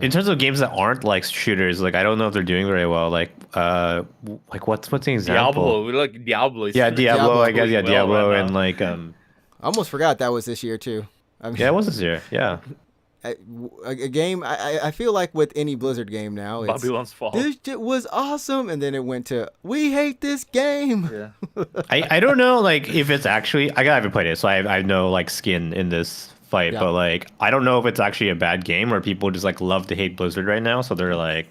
in terms of games that aren't like shooters, like I don't know if they're doing very well. Like what's the example? Diablo, we like Diablo. Is Yeah, Diablo. I guess doing well Diablo right and now. like I almost forgot that was this year too. I mean, yeah, it was this year. Yeah. a game. I feel like with any Blizzard game now, it's, Babylon's Fall. this shit was awesome, and then it went to we hate this game. Yeah. I don't know like if it's actually I haven't played it, so I have no like skin in this fight. Yeah. But like I don't know if it's actually a bad game or people just like love to hate Blizzard right now, so they're like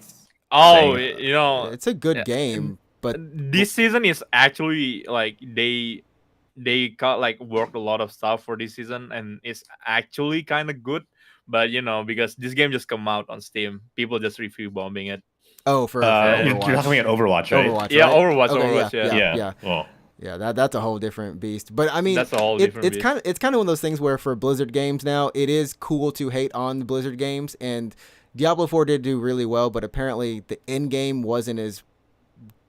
Oh, Saying- you know, It's a good Yeah. game, but this season is actually like they got like worked a lot of stuff for this season, and it's actually kind of good. But you know, because this game just come out on Steam, people just review bombing it. for you're Overwatch. talking about Overwatch, right? Overwatch, Yeah, right? Overwatch, Okay, Overwatch, yeah, yeah. yeah. Well, Yeah, that's a whole different beast. But I mean, That's a whole different it's beast. kind of one of those things where for Blizzard games now, it is cool to hate on the Blizzard games, and Diablo 4 did do really well, but apparently the end game wasn't as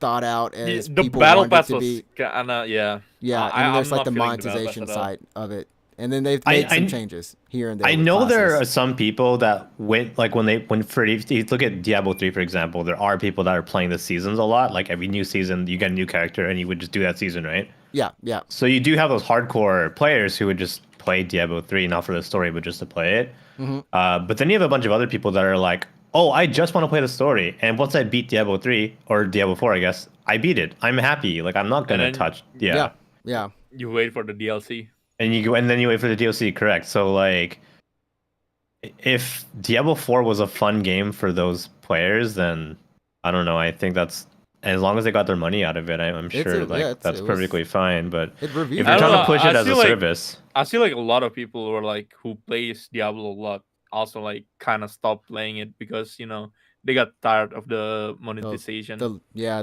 thought out as The people battle wanted it pass to was be. kind of yeah. Yeah, and I'm then there's like not the feeling the battle pass monetization at all. side of it, and then they've I- made some I- changes here and there. I with know there are classes. some people that went like if you look at Diablo 3 for example, there are people that are playing the seasons a lot. Like every new season, you get a new character, and you would just do that season, right? Yeah. So you do have those hardcore players who would just play Diablo 3 not for the story, but just to play it. But then you have a bunch of other people that are like, oh, I just want to play the story, and once I beat Diablo 3 or Diablo 4, I guess I beat it. I'm happy. Like I'm not gonna then- touch. Yeah. You wait for the DLC. And you go, and then you wait for the DLC, correct? So like, if Diablo 4 was a fun game for those players, then I don't know. I think that's as long as they got their money out of it, I'm It's sure a- like yeah, that's it was- perfectly fine. But It if reviewed. you're I don't trying to know, push it I as a feel like- service, I see like a lot of people who are like who plays Diablo a lot also like kind of stopped playing it because you know they got tired of the monetization. the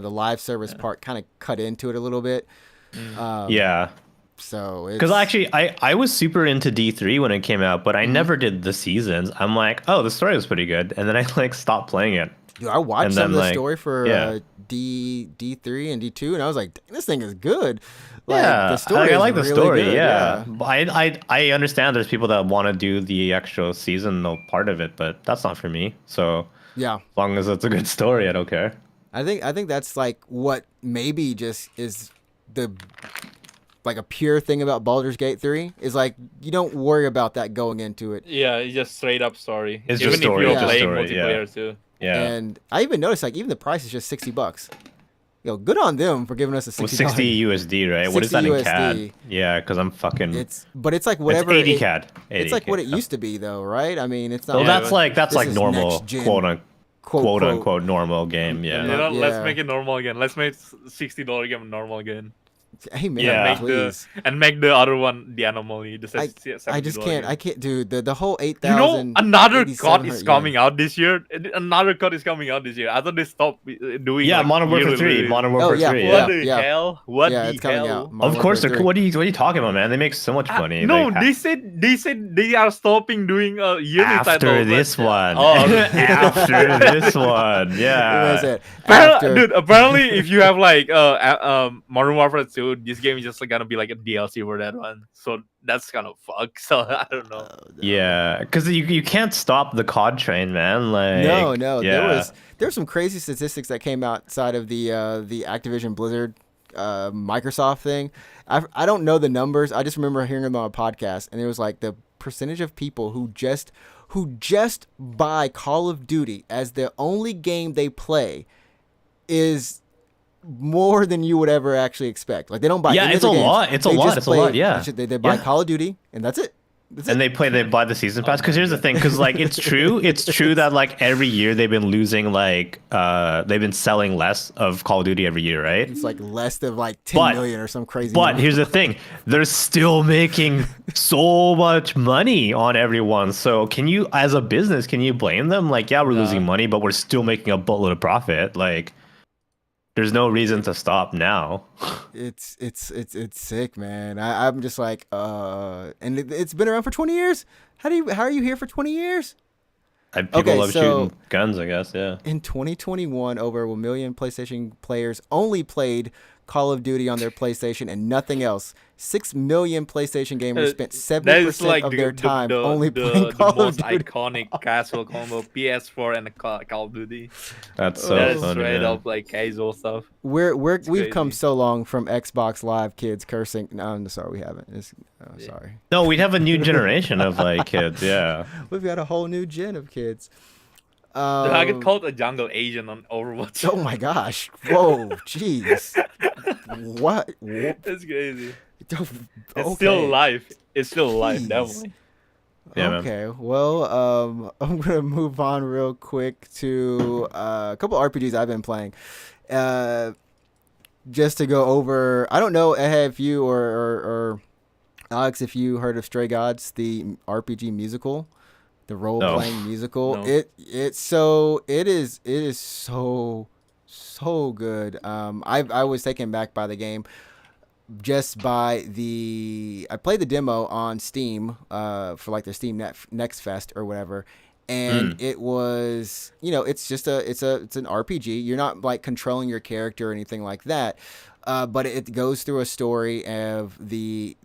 live service part kind of cut into it a little bit. yeah. So it's, Because actually, I was super into D3 when it came out, but I never did the seasons. I'm like, oh, the story was pretty good, and then I like stopped playing it. Dude, I watched And some then, of the like, story for yeah. D3 and D2, and I was like, "Dang, this thing is good." Like Yeah, the story I is like the really story. good. Yeah, But I understand there's people that want to do the actual seasonal part of it, but that's not for me. So Yeah. as long as it's a good story, I don't care. I think that's like what maybe just is the like a pure thing about Baldur's Gate 3 is like you don't worry about that going into it. Yeah, it's just straight up story. It's Even just if story, you're it's just playing story, yeah. multiplayer too. Yeah, And I even noticed like even the price is just $60. Yo, good on them for giving us a it was $60. 60 USD, right? What is that 60 in CAD? USD. Yeah, because I'm fucking. But it's like whatever it's 80 it- CAD. 80 It's like what it CAD. used to be though, right? I mean, it's not. Well, Yeah, that's this like is normal, next gen, quote unquote normal game. You Yeah. know, let's Yeah. make it normal again. Let's make $60 game normal again. Hey man, Yeah. please. And make the other one the anomaly. The I just can't. I can't, dude. The whole You 8,000. know, another COD 8,700 is coming out this year. Another COD is coming out this year. I thought they stopped doing. Yeah, like, Modern Warfare 3. yearly- Modern Warfare yeah, 3. yeah. What the hell? What Yeah, the it's coming hell? out. Modern Of course, Warfare 3. what are you talking about, man? They make so much money. No, like, they said they are stopping doing yearly after titles. this but- one. Oh, After this one. What is Yeah. it? After, Dude, apparently, if you have like Modern Warfare 2, this game is just gonna be like a DLC for that one. So that's kind of fucked. So I don't know. Yeah, because you can't stop the COD train, man. Like No. yeah. There were some crazy statistics that came outside of the Activision Blizzard Microsoft thing. I don't know the numbers. I just remember hearing them on a podcast, and it was like the percentage of people who just buy Call of Duty as the only game they play is more than you would ever actually expect. Like they don't buy. Yeah, any it's other a games. lot. It's a They lot. just It's a lot, play- yeah. They buy Yeah. Call of Duty, and that's it. And they buy the season pass. Because here's the thing. Because like it's true that like every year they've been losing like they've been selling less of Call of Duty every year, right? It's like less than like 10 million or some crazy. But number. here's the thing: they're still making so much money on everyone. So can you, as a business, can you blame them? Like, yeah, we're losing money, but we're still making a boatload of profit. Like, there's no reason to stop now. It's sick, man. I'm just like, and it's been around for 20 years. How are you here for 20 years? People Okay, love so- shooting guns, I guess. Yeah. In 2021, over 1 million PlayStation players only played Call of Duty on their PlayStation and nothing else. 6 million PlayStation gamers spent 70% of their time only playing Call the of most Duty. iconic casual combo PS4 and Call of Duty. That's so That is funny. straight man. up like casual stuff. We've come crazy. so long from Xbox Live kids cursing. No, I'm sorry, we haven't. Sorry. No, we'd have a new generation of like kids. Yeah. We've got a whole new gen of kids. Dude, I get called a jungle agent on Overwatch. Oh my gosh! Whoa, jeez. What? It's crazy. Okay. It's still alive. It's still alive, Jeez. definitely. Yeah, man. Okay. Well, I'm gonna move on real quick to a couple RPGs I've been playing. Just to go over, I don't know if you or Alex, if you heard of Stray Gods, the RPG musical, the role playing musical. No. It is so good. I was taken back by the game. Just by I played the demo on Steam for like the Steam Next Fest or whatever, and it was, it's just it's an RPG. You're not like controlling your character or anything like that, but it goes through a story of the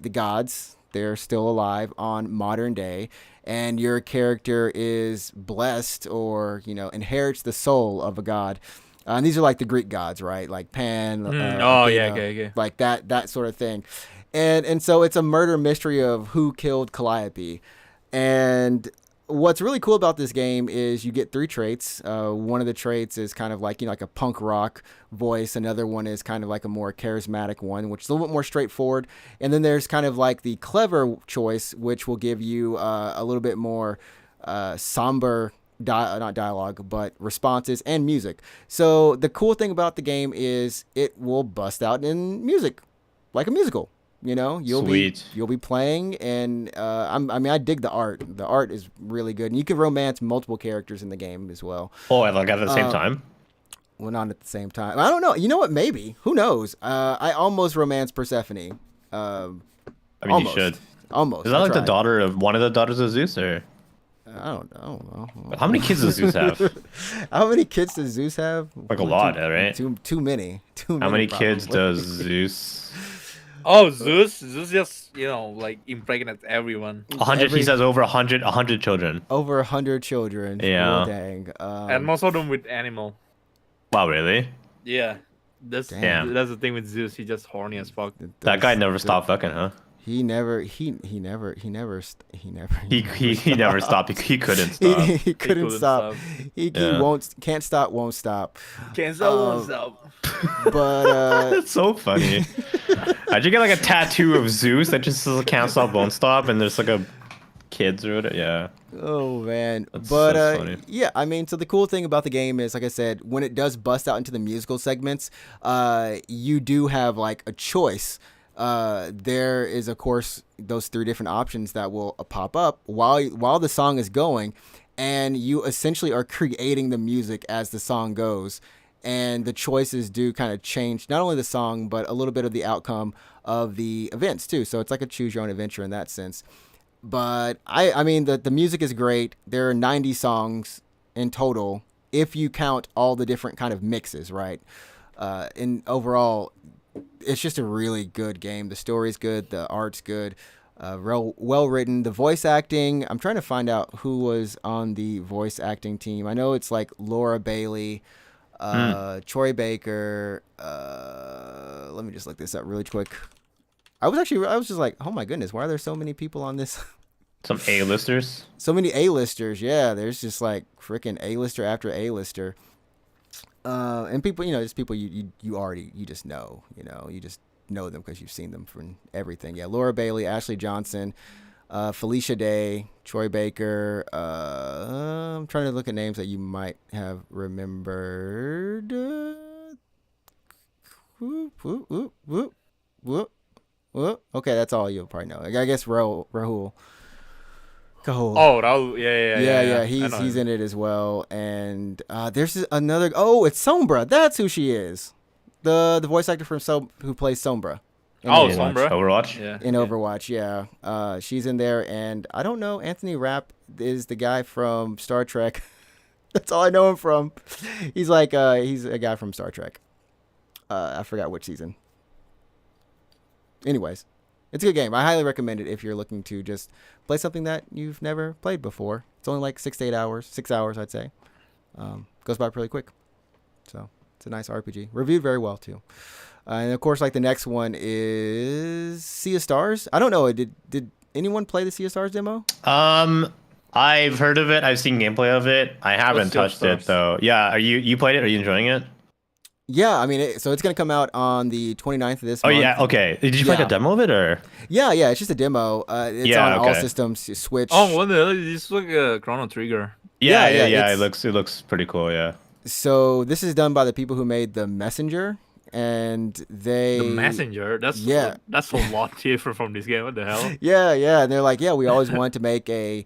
gods. They're still alive on modern day, and your character is blessed or inherits the soul of a god. And these are like the Greek gods, right? Like Pan. Okay. Like that sort of thing. And so it's a murder mystery of who killed Calliope. And what's really cool about this game is you get 3 traits. One of the traits is kind of like, like a punk rock voice. Another one is kind of like a more charismatic one, which is a little bit more straightforward. And then there's kind of like the clever choice, which will give you a little bit more somber not dialogue, but responses and music. So the cool thing about the game is it will bust out in music, like a musical. You'll be playing, and I dig the art. The art is really good, and you can romance multiple characters in the game as well. Oh, like at the same time? Well, not at the same time. I don't know. You know what? Maybe. Who knows? I almost romanced Persephone. I mean, almost. you should. Almost. Is that I like the tried. daughter of one of the daughters of Zeus, or? I don't know. How many kids does Zeus have? How many kids does Zeus have? Like a lot, right? Too many. How many kids does Zeus? Oh, Zeus just like impregnates everyone. 100. He says over 100 children. Over 100 children. Yeah. Oh, dang. And most of them with animal. Wow, really? Yeah. That's Damn. the thing with Zeus. He's just horny as fuck. That guy never stopped fucking, huh? He never stopped. He never stopped. He couldn't stop. He couldn't stop. He can't stop, won't stop. Can't stop, won't stop. But That's so funny. How'd you get like a tattoo of Zeus that just says can't stop, won't stop, and there's like a kids or whatever? Yeah. Oh man. That's funny. Yeah, I mean, so the cool thing about the game is, like I said, when it does bust out into the musical segments, you do have like a choice. There is, of course, those 3 different options that will pop up while the song is going, and you essentially are creating the music as the song goes. And the choices do kind of change not only the song, but a little bit of the outcome of the events too. So it's like a choose your own adventure in that sense. But I mean, the music is great. There are 90 songs in total, if you count all the different kind of mixes, right? And overall, it's just a really good game. The story's good. The art's good. Well written. The voice acting, I'm trying to find out who was on the voice acting team. I know it's like Laura Bailey, Troy Baker. Let me just look this up really quick. I was just like, oh my goodness, why are there so many people on this? Some A-listers. So many A-listers, yeah. There's just like freaking A-lister after A-lister. And people, just people you just know, you just know them because you've seen them from everything. Yeah, Laura Bailey, Ashley Johnson, Felicia Day, Troy Baker. I'm trying to look at names that you might have remembered. Okay, that's all you'll probably know. I guess Rahul. Oh, Rahul. Yeah. He's in it as well. And there's another. Oh, it's Sombra. That's who she is. The voice actor from who plays Sombra. Sombra. Overwatch. Yeah. In Overwatch, yeah. She's in there, and I don't know. Anthony Rapp is the guy from Star Trek. That's all I know him from. He's like he's a guy from Star Trek. I forgot which season. Anyways, it's a good game. I highly recommend it if you're looking to just play something that you've never played before. It's only like 6 to 8 hours. 6 hours, I'd say. Goes by pretty quick. So it's a nice RPG. Reviewed very well too. And of course, like the next one is Sea of Stars. I don't know. Did anyone play the Sea of Stars demo? I've heard of it. I've seen gameplay of it. I haven't touched it though. Yeah, you played it? Are you enjoying it? Yeah, I mean, so it's going to come out on the 29th of this month. Oh, yeah, okay. Did you play a demo of it, or? Yeah, it's just a demo. It's on all systems, Switch. Oh, what the hell? This is like a Chrono Trigger. Yeah. It looks pretty cool, yeah. So this is done by the people who made The Messenger, and they... The Messenger? That's a lot different from this game. What the hell? Yeah, and they're like, we always wanted to make a...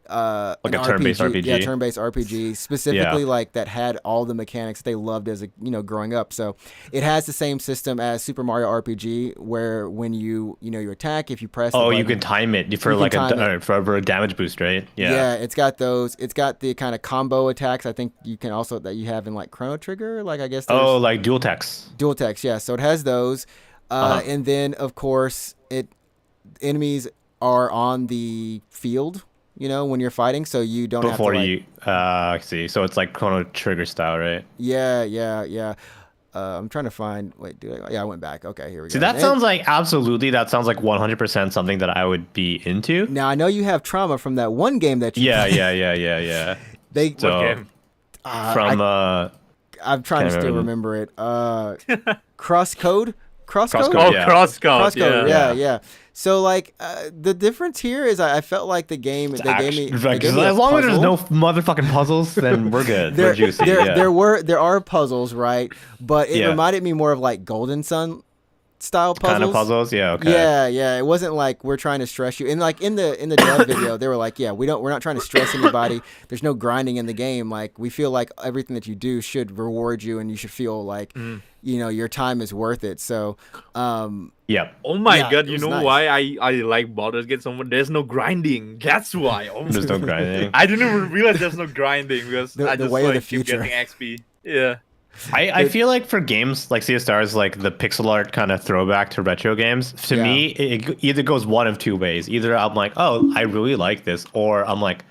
like a turn-based RPG. Yeah, turn-based RPG, specifically like that had all the mechanics they loved as growing up. So it has the same system as Super Mario RPG, where when you attack, if you press, you can time it for for a damage boost, right? Yeah, it's got those. It's got the kind of combo attacks. I think you can also that you have in like Chrono Trigger. Like I guess. Like dual techs. Dual techs, yeah. So it has those, and then of course enemies are on the field. When you're fighting, so you don't have to I see. So it's like Chrono Trigger style, right? Yeah. I'm trying to find. Wait, I went back. Okay, here we go. See, that sounds like 100% something that I would be into. Now I know you have trauma from that one game that you. Yeah. What game? I'm trying to still remember it. Crosscode. Crosscode. Crosscode. Yeah. So like the difference here is I felt like the game as long as there's no motherfucking puzzles, then we're good. We're juicy. There are puzzles, right? But it reminded me more of like Golden Sun style puzzles. Kind of puzzles, yeah, okay. Yeah. It wasn't like we're trying to stress you. And like in the dev video, they were like, yeah, we're not trying to stress anybody. There's no grinding in the game. Like we feel like everything that you do should reward you, and you should feel like your time is worth it. So, yeah. Oh my Yeah, god, it you was know nice. why I like Baldur's Gate so much? There's no grinding. That's why. Oh There's no grinding. I didn't even realize there's no grinding because The I just way of the keep future. getting XP. Yeah. I feel like for games like Sea of Stars, like the pixel art kind of throwback to retro games, to Yeah. me, it either goes one of two ways. Either I'm like, oh, I really like this, or I'm like,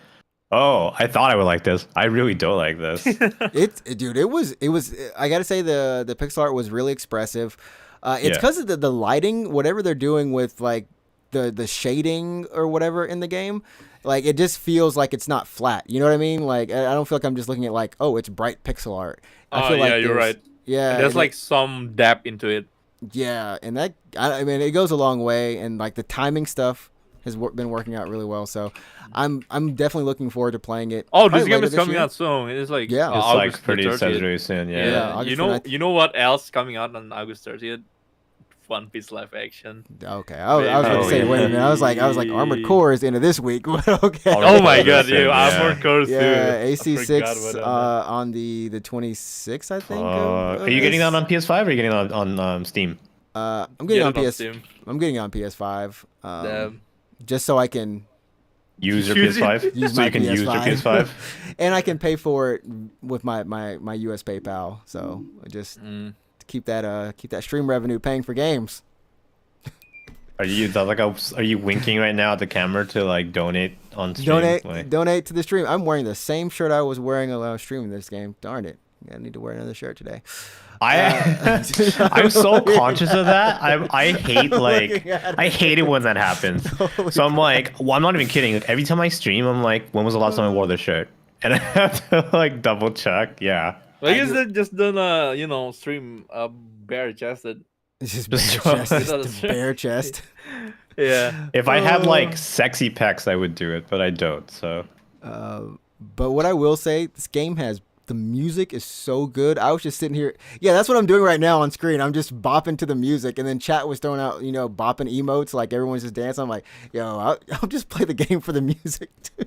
oh, I thought I would like this. I really don't like this. Dude, it was. I gotta say the pixel art was really expressive. It's Yeah. because of the lighting, whatever they're doing with like the shading or whatever in the game. Like it just feels like it's not flat. You know what I mean? Like I don't feel like I'm just looking at like, oh, it's bright pixel art. I feel like yeah, you're there's- right. Yeah, And there's and like some depth into it. yeah, and that I mean it goes a long way, and like the timing stuff has been working out really well. So I'm definitely looking forward to playing it. Oh, probably this game later is coming year. out soon. It's like Yeah. It's August like pretty 30th. says really soon. Yeah, Yeah, August you know, 29th. you know what else coming out on August 30th? One Piece live action. Okay, I was going to Oh, say, wait a minute. I was like, Armored Core is the end of this week. Okay. Oh my god, Yeah. dude, Armored Core too. Yeah, I AC6 forgot about that. on the 26th, I think. Are you getting that on PS5 or are you getting it on Steam? I'm getting it Get on it PS. Steam. I'm getting it on PS5. Damn. Just so I can Use your Use it. PS5? use So my you can use your PS5? and I can pay for it with my US PayPal. So just keep that stream revenue paying for games. Are you winking right now at the camera to like donate on stream? Donate to the stream. I'm wearing the same shirt I was wearing while I was streaming this game. Darn it. I need to wear another shirt today. I'm so conscious of that. I hate looking at I hate it when that happens. So I'm like, well, I'm not even kidding. Like, every time I stream, I'm like, when was the last time I wore this shirt? And I have to like double check. Yeah. Well, I guess they just done stream bare chested. It's just Just bare chest. show- Just a bare chest. Yeah. If I had like sexy pecs, I would do it, but I don't. So But what I will say, this game has the music is so good. I was just sitting here. Yeah, that's what I'm doing right now on screen. I'm just bopping to the music, and then chat was throwing out, bopping emotes like everyone's just dancing. I'm like, yo, I'll just play the game for the music too.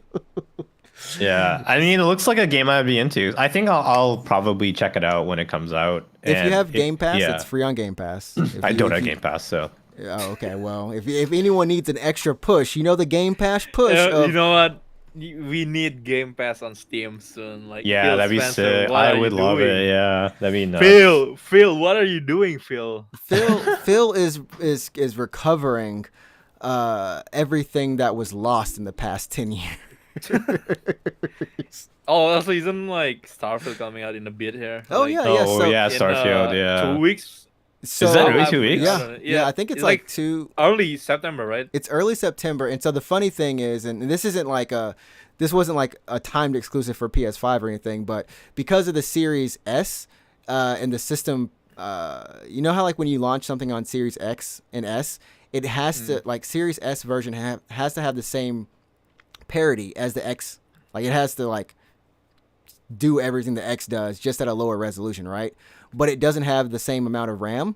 yeah, I mean, it looks like a game I'd be into. I think I'll probably check it out when it comes out. If you And have Game Pass, yeah. it's free on Game Pass. I don't have Game Pass, so Oh, okay. Well, if anyone needs an extra push, the Game Pass push. You of- know what? We need Game Pass on Steam soon. Like, yeah, Phil that'd be Spencer, sick. what I are you would love doing? it. Yeah, that'd be nice. Phil, what are you doing, Phil? Phil is recovering everything that was lost in the past 10 years. Oh, also, isn't like Starfield coming out in a bit here? Oh, Like, yeah, Oh so- yeah, in, Starfield. Yeah. 2 weeks. So, Is that really 2 weeks? Yeah, I think it's like two. early September, right? It's early September, and so the funny thing is, and this wasn't like a timed exclusive for PS5 or anything, but because of the Series S and the system, you know how like when you launch something on Series X and S, it has to like Series S version has to have the same parity as the X, like it has to like do everything the X does, just at a lower resolution, right? But it doesn't have the same amount of RAM,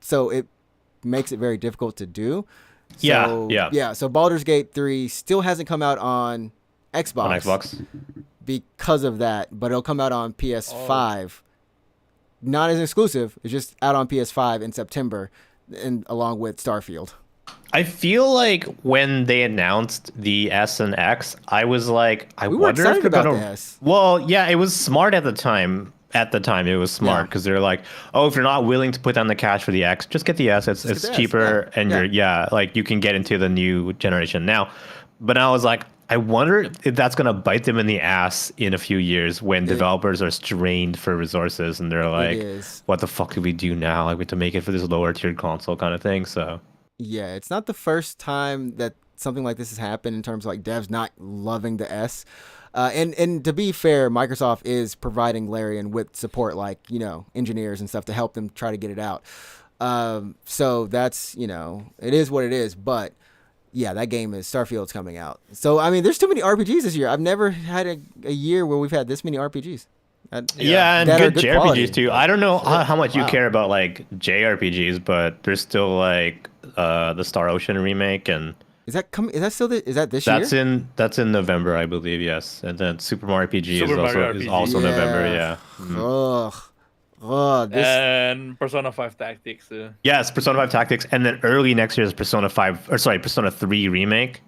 so it makes it very difficult to do. Yeah. So Baldur's Gate 3 still hasn't come out on Xbox. On Xbox. Because of that, but it'll come out on PS5. Not as exclusive. It's just out on PS5 in September, and along with Starfield. I feel like when they announced the S and X, I was like, I We were wonder if excited they're about gonna. the S. Well, yeah, it was smart at the time. At the time, it was smart because they're like, oh, if you're not willing to put down the cash for the X, just get the S. It's get the S, cheaper, yeah, and yeah. like you can get into the new generation now. But I was like, I wonder if that's gonna bite them in the ass in a few years when developers are strained for resources and they're like, is. what the fuck do we do now? Like we have to make it for this lower tiered console kind of thing. So Yeah, it's not the first time that something like this has happened in terms of like devs not loving the S. And to be fair, Microsoft is providing Larian with support, like, engineers and stuff to help them try to get it out. So that's, it is what it is. But yeah, that game is Starfield's coming out. So, I mean, there's too many RPGs this year. I've never had a year where we've had this many RPGs. Yeah, and That are good good quality. JRPGs too. I don't know how much you Wow. care about like JRPGs, but there's still like the Star Ocean remake, and Is that coming? Is that still? Is that this that's year? in November, I believe. Yes, and then Super Mario RPG Super Mario is RPG. also November. Yeah. Ugh. Ugh. This. And Persona 5 Tactics. Yes, Persona 5 Tactics, and then early next year is Persona 3 remake.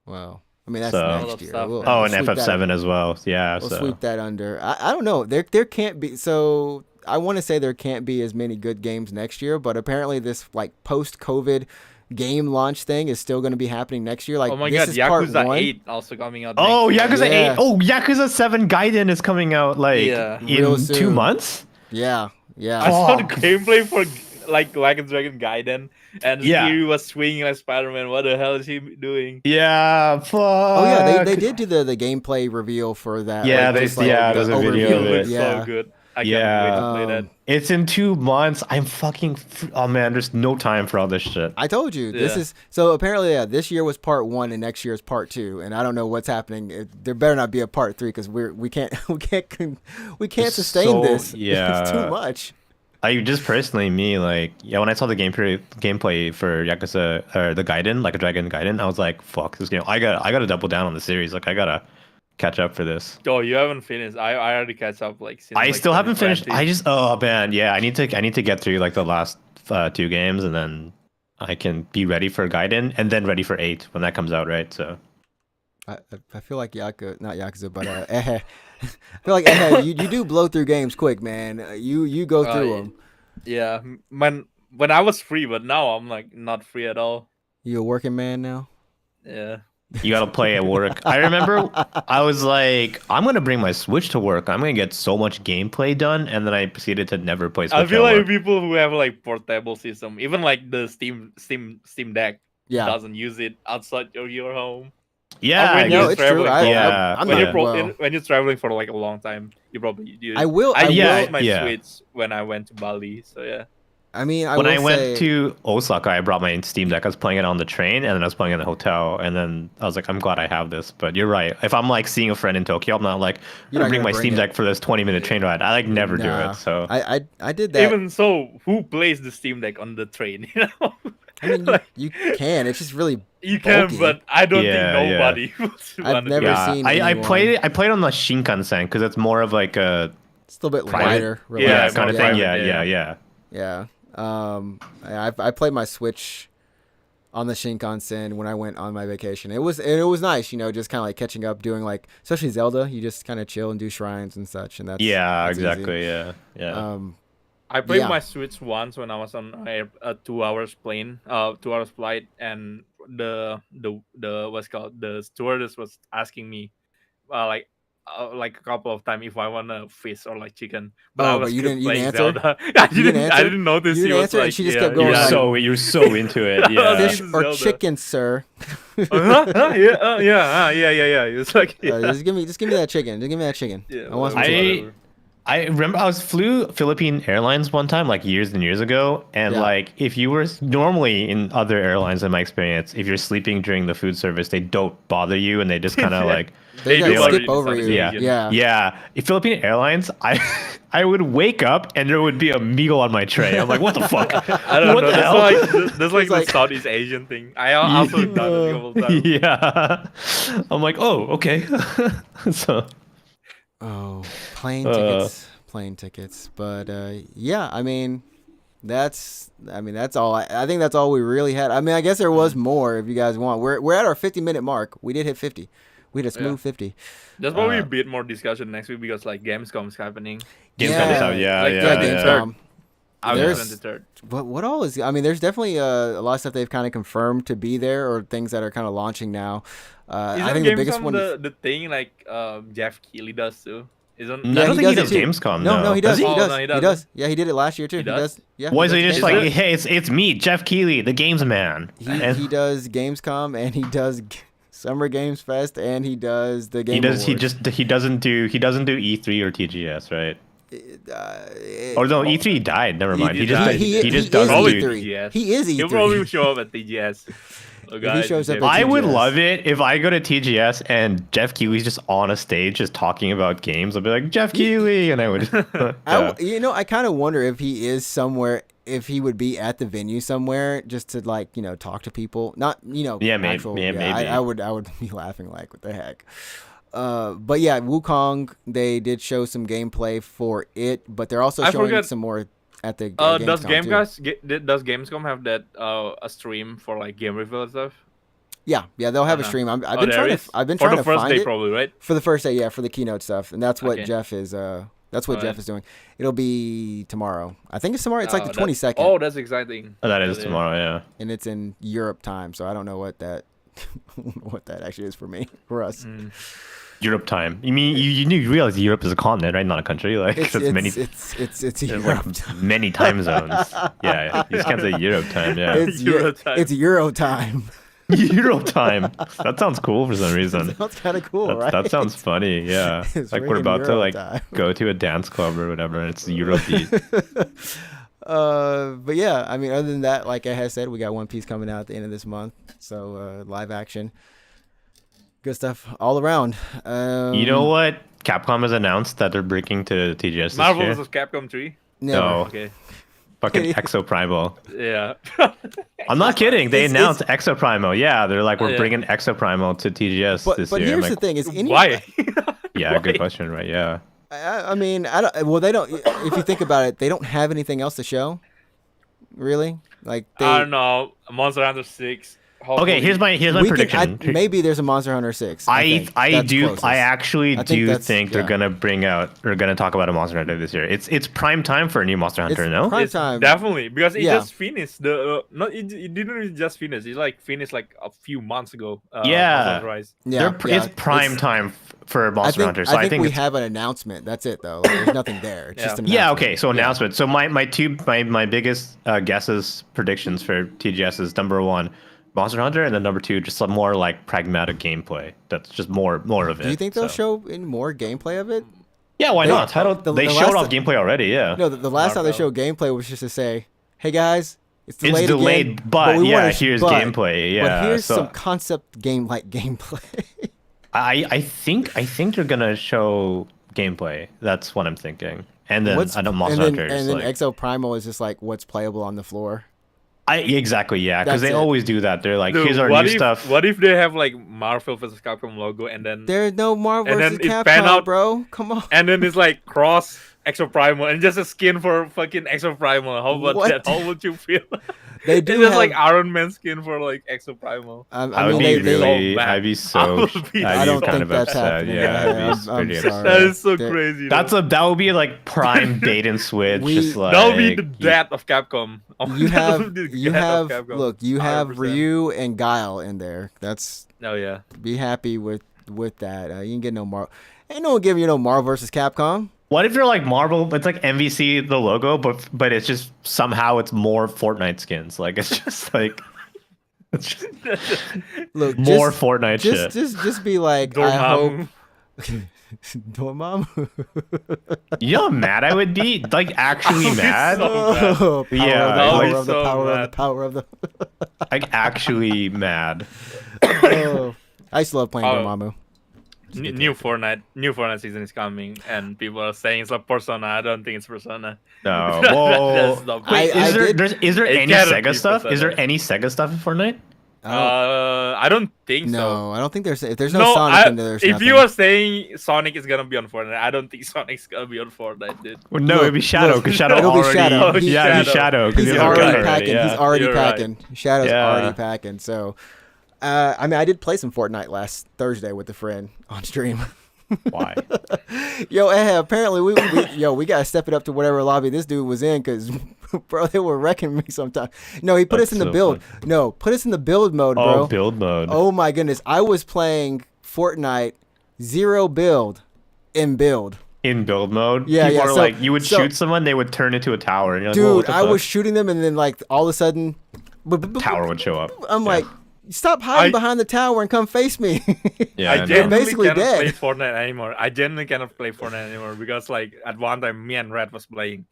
Wow. I mean, that's So- next year. Stuff, We'll- man. Oh, we'll and sweep that FF7 as well. Yeah. We'll so sweep that under. I don't know. There can't be. So I want to say there can't be as many good games next year, but apparently this like post-COVID game launch thing is still going to be happening next year. Like Oh my this god, is part Yakuza 1. 8 also coming out. Oh, next year. Yakuza Yeah. 8. Oh, Yakuza 7 Gaiden is coming out like Yeah. Real in 2 soon. months. Yeah. Yeah. I saw the Fuck. gameplay for like a Dragon Gaiden, and Yeah. Kiryu was swinging like Spider-Man. What the hell is he doing? Yeah. Fuck. Oh yeah, they did do the gameplay reveal for that. Yeah, like, they- just, like, yeah, the there's a video It of overview. it. looks Yeah. so good. I Yeah. can't wait to play that. It's in 2 months. I'm fucking. Oh man, there's no time for all this shit. I told you this Yeah. is so. Apparently, yeah, this year was part 1 and next year is part 2, and I don't know what's happening. There better not be a part 3 because we can't sustain So, this. yeah. It's too much. I just personally, me, like, yeah, when I saw the gameplay for Yakuza or the Gaiden, like a Dragon Gaiden, I was like, fuck this game. I gotta double down on the series. Like, I gotta catch up for this. Oh, you haven't finished. I already catch up like. Since, I like, still haven't finished. 2020. Oh man, yeah, I need to get through like the last 2 games, and then I can be ready for Gaiden, and then ready for 8 when that comes out, right? So I feel like not Yakuza, but I feel like you do blow through games quick, man. You go through them. Yeah, when I was free, but now I'm like not free at all. You a working man now? Yeah. you gotta play at work. I remember I was like, I'm gonna bring my Switch to work. I'm gonna get so much gameplay done, and then I proceeded to never play Switch I feel at like work. people who have like portable system, even like the Steam Deck, Yeah. doesn't use it outside your home. Yeah, when No, you're it's true. traveling, I'm when not. you're when you're traveling for like a long time, you probably do. I will. I yeah, used my yeah. Switch when I went to Bali, so yeah. I mean, when I will went say, to Osaka, I brought my Steam Deck. I was playing it on the train, and then I was playing it in the hotel. And then I was like, I'm glad I have this. But you're right. If I'm like seeing a friend in Tokyo, I'm not like, I'm You're gonna not bring gonna my bring Steam it. Deck for this 20-minute train ride. I like never do Nah. it. So I did that. Even so, who plays the Steam Deck on the train? You know, I mean, like, you can. It's just really. you can, bulky. but I don't Yeah, think yeah. nobody would I've wanna do never it. yeah, seen I anyone- played on the Shinkansen because it's more of like a It's a little bit Private? wider. Yeah, relaxed, kind of more thing. private, Yeah, yeah. yeah. Yeah. I played my Switch on the Shinkansen when I went on my vacation. It was nice, just kind of like catching up, doing like, especially Zelda. You just kind of chill and do shrines and such, and that's Yeah, that's easy. exactly. Yeah, yeah. I played Yeah. my Switch once when I was on a 2 hours plane, 2 hours flight, and the what's it called, the stewardess was asking me, like a couple of times if I want a fish or like chicken, but I Oh, was but you still didn't playing answer? Zelda. I didn't answer? didn't notice You she didn't was answer, and like, she just yeah, kept going you're like- you're so into it. Yeah. Fish or Zelda. chicken, sir. Yeah. It's like, yeah. Just give me that chicken. Just give me that chicken. Yeah, I want some whatever. chicken. I remember I flew Philippine Airlines one time, like years and years ago, and Yeah. like if you were normally in other airlines, in my experience, if you're sleeping during the food service, they don't bother you and they just kind of like, They do just bother skip you to over some you. extent. yeah, Yeah. In Philippine Airlines, I would wake up and there would be a meal on my tray. I'm like, what the fuck? I don't What know. the That's hell? like that's like It's like- the Southeast Asian thing. I also done it a couple times. Yeah, I'm like, oh, okay. So Oh, plane tickets. But yeah, I mean, that's all. I think that's all we really had. I mean, I guess there was more if you guys want. We're at our 50-minute mark. We did hit 50. We had a smooth 50. There's probably a bit more discussion next week because like Gamescom's happening. Gamescom is out. Yeah, Like, yeah, Gamescom. August There's- 23rd. What all is? I mean, there's definitely a lot of stuff they've kind of confirmed to be there, or things that are kind of launching now. Isn't I think the biggest Gamescom one. the thing like Jeff Keighley does too? Isn't No, I don't he think he does does it too. Gamescom. No, he does. Does He Oh, does. no, he He doesn't. does. Yeah, he did it last year too. He does? does. Yeah. Was he does just Gamescom. like, hey, it's me, Jeff Keighley, the games man? He does Gamescom, and he does Summer Games Fest, and he does the Game He does. Awards. He doesn't do E3 or TGS, right? Uh, Or no, E3 died. Never mind. He just died. he just is doesn't Probably do. E3. TGS. He is E3. He'll probably show up at TGS. guys, shows up Jeff- at I would TGS. love it if I go to TGS and Jeff Keighley's just on a stage just talking about games. I'll be like, Jeff Keighley, and I would. I kind of wonder if he is somewhere, if he would be at the venue somewhere just to like, talk to people. Not, Yeah, maybe. Maybe. I would be laughing like, what the heck. But yeah, Wukong, they did show some gameplay for it, but they're also I showing forgot- some more at the does Gamescom too. does Gamescom have that a stream for like game review and stuff? Yeah, they'll have a stream. I've been there trying is? to I've been For trying the to first find day, it probably, right? for the first day. Yeah, for the keynote stuff, and that's what Okay. Jeff is. That's what Jeff Alright. is doing. It'll be tomorrow. I think it's tomorrow. It's like the 22nd. Oh, that's exciting. That is Yeah. tomorrow, yeah. And it's in Europe time, so I don't know what that what that actually is for us. Europe time. You mean you realize Europe is a continent, right? Not a country. Like It's that's many. it's There's Europe like time. many time zones. Yeah, you just can't say Europe time. Yeah, It's Euro time. It's Euro time. Euro time. That sounds cool for some reason. Sounds kind of cool, right? That sounds funny. Yeah, It's like we're friggin' about to Euro like time. go to a dance club or whatever, and it's Euro beat. But yeah, I mean, other than that, like I had said, we got One Piece coming out at the end of this month, so live action, good stuff all around. You know what? Capcom has announced that they're breaking to TGS Marvel this year. vs. Capcom 3. Never. No, Okay. fucking Exoprimal. Yeah. I'm not kidding. They It's- announced Exoprimal. Yeah, they're like, we're Yeah. bringing Exoprimal to TGS But this but year. I'm here's the like, thing: is any Why? yeah, good question, right? Yeah. I mean, I don't. Well, they don't. If you think about it, they don't have anything else to show. Really, like they. I don't know. Monster Hunter 6. Okay, here's my we prediction. maybe there's a Monster Hunter 6. I That's closest. actually I think do that's- think they're yeah. gonna bring out or gonna talk about a Monster Hunter this year. It's prime time for a new Monster Hunter, It's no? prime It's time. definitely because it Yeah. just finished the it didn't really just finish. It like finished like a few months ago. Yeah. Monster Hunter Rise. Yeah, It's prime time for Monster Hunter. So I think we it's, have an announcement. That's it, though. Like, there's nothing there. It's just an yeah, announcement. okay. So announcement. So my biggest guesses predictions for TGS is number 1, Monster Hunter, and then number 2, just some more like pragmatic gameplay. That's just more of it. Do you think they'll so. show any more gameplay of it? Yeah, why They- not? I don't, the they last showed off ti- gameplay already. Yeah. No, the last time they Marvel. showed gameplay was just to say, "Hey guys, it's It's delayed, delayed, again, but we yeah, wanna here's but- gameplay. Yeah, but here's so- some concept game like gameplay." I think they're gonna show gameplay. That's what I'm thinking. And then I know Monster and Hunter then, is and then like Exo Primal is just like what's playable on the floor. exactly, yeah, because That's they it. always do that. They're like, Dude, here's our what new if, stuff. What if they have like Marvel vs. Capcom logo and then There's no Marvel And then vs. it pan Capcom, out- bro. Come on. and then it's like cross Exo Primal and just a skin for fucking Exo Primal? How about What? that? How would you feel? They It's do just have, like Iron Man skin for like Exo Primal. I I would mean, be they, really, mad. I'd be I so, would be I I'd don't be kind think of that's upset. happening. Yeah, I'd be I'm pretty sorry. upset. That is so They're- crazy. That would be like prime bait and switch. We- just like that would be the death of Capcom. you That have would be the you death have of Capcom. look, you have 100%. Ryu and Guile in there. That's Oh yeah. be happy with that. You can get no Marvel. Ain't no one giving you no Marvel versus Capcom. What if you're like Marvel? It's like MVC the logo, but it's just somehow it's more Fortnite skins. Like it's just like it's just Look, more just, Fortnite shit. just be like, I hope. Dormammu. Dormammu. You know how mad I would be? Like actually I'll be mad? so Oh, Yeah, power like- of the so power of the mad. power of the. Like actually mad. Oh, I used to love playing Oh. Dormammu. New Fortnite season is coming, and people are saying it's like Persona. I don't think it's Persona. No. That's Whoa. not I- Wait, I is there did- is there It any gotta Sega be stuff? Is there Persona. any Sega stuff in Fortnite? I don't think so. No, I don't think there's. If there's no Sonic in there, there's if nothing. you are saying Sonic is gonna be on Fortnite, I don't think Sonic's gonna be on Fortnite, dude. Well, no, Look, it'd be Shadow look, because Shadow it'll be already. Shadow. He's Yeah, it'd be Shadow. Shadow. 'cause He's he's already already packing. yeah. He's already You're right. packing. Shadow's Yeah. already packing. So, I mean, I did play some Fortnite last Thursday with a friend on stream. Why? Yo, apparently we gotta step it up to whatever lobby this dude was in, because bro, they were wrecking me sometimes. No, he put That's us in the so build. No, put us in the build mode, bro. Oh, build mode. Oh my goodness, I was playing Fortnite 0 build in build. In build mode. Yeah, People yeah, are so- like, you would so- shoot someone, they would turn into a tower. And you're like, whoa, what Dude, the I fuck? was shooting them, and then like all of a sudden, Tower would show up. I'm Yeah. like, stop hiding I- behind the tower and come face me. Yeah, I I know. genuinely basically cannot dead. play Fortnite anymore. I genuinely cannot play Fortnite anymore because like at one time me and Red was playing.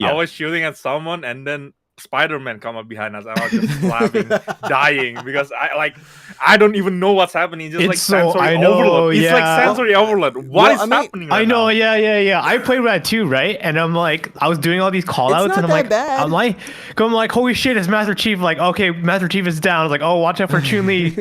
Yeah. I was shooting at someone and then Spider-Man come up behind us, and I was just laughing, dying because I don't even know what's happening. It's just like sensory overload. It's like sensory overload. What is happening? Right I know, now? yeah. I played that too, right? And I'm like, I was doing all these callouts, and I'm like, holy shit, it's Master Chief. Like, okay, Master Chief is down. I was like, oh, watch out for Chun-Li.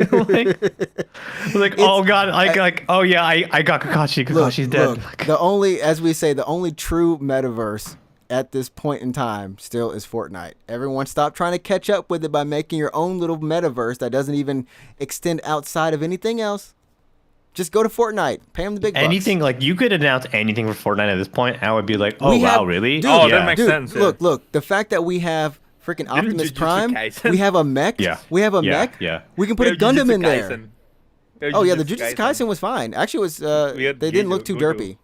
Oh god, oh yeah, I got Kakashi. Kakashi's dead. Look, the only true metaverse at this point in time still is Fortnite. Everyone stop trying to catch up with it by making your own little metaverse that doesn't even extend outside of anything else. Just go to Fortnite. Pay them the big bucks. Anything, like, you could announce anything for Fortnite at this point, and I would be like, oh, wow, really? Dude, that makes sense. Look, the fact that we have freaking Optimus Prime, we have a mech, we have a mech, we can put a Gundam in there. Oh, yeah, the Jujutsu Kaisen was fine. Actually, it was, they didn't look too derpy.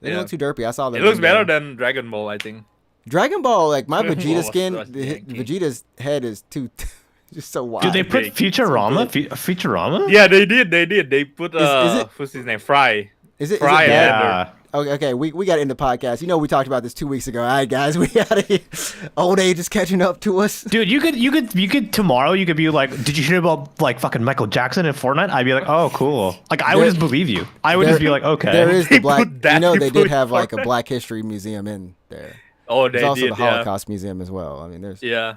They didn't look too derpy. I saw that. It looks better than Dragon Ball, I think. Dragon Ball, like my Vegeta skin, Vegeta's head is too just so wide. Did they put Futurama? Futurama? Yeah, they did. They put what's his name? Fry. Is it Fry? Yeah. Okay, we got into podcast. You know, we talked about this 2 weeks ago. All right, guys, we got old age is catching up to us. Dude, you could tomorrow. You could be like, did you hear about like fucking Michael Jackson in Fortnite? I'd be like, oh, cool. Like I would just believe you. I would just be like, okay. There is the black. You know, they did have like a Black History Museum in there. Oh, they there's also did. the Holocaust Museum as well. I mean, there's. Yeah.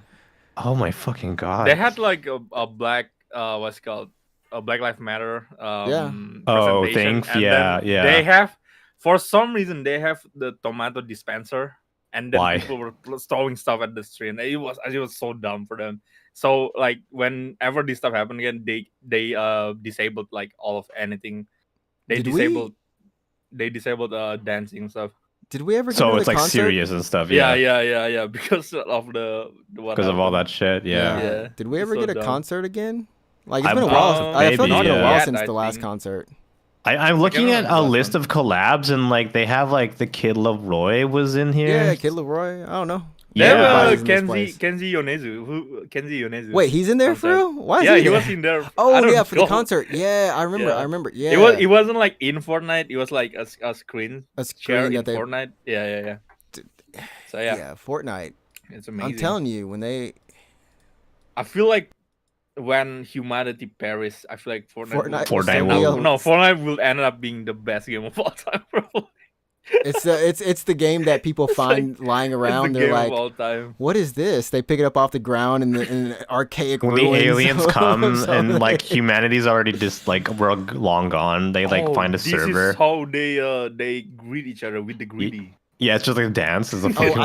Oh my fucking god. They had like a black what's it called, a Black Lives Matter. Oh, things. Yeah. They have. For some reason, they have the tomato dispenser, and then people were throwing stuff at the street. And it was so dumb for them. So like whenever this stuff happened again, they disabled like all of anything. They disabled dancing stuff. Did we ever? So it's like concert? serious and stuff. Yeah. Because of because of all that shit. Yeah. Did we ever get a concert again? Like it's been a while. while. I feel like it's been a while since the last concert. I'm looking at a list of collabs, and like they have like the Kid Leroy was in here. Yeah, Kid Leroy. I don't know. Yeah, Kenzie Yonezu. Wait, he's in there for real? Why? He was in there. Oh yeah, for the concert. Yeah, I remember. Yeah, it wasn't like in Fortnite. It was like a screen share in Fortnite. Yeah. So yeah, Fortnite. It's amazing. I'm telling you, I feel like when humanity perishes, I feel like Fortnite will end up being the best game of all time, probably. It's the game that people find lying around. They're like, what is this? They pick it up off the ground in the archaic when ruins. The aliens come and like humanity's already just like we're long gone. They like find a server. This is how they greet each other with the greedy. Yeah, it's just like a dance. I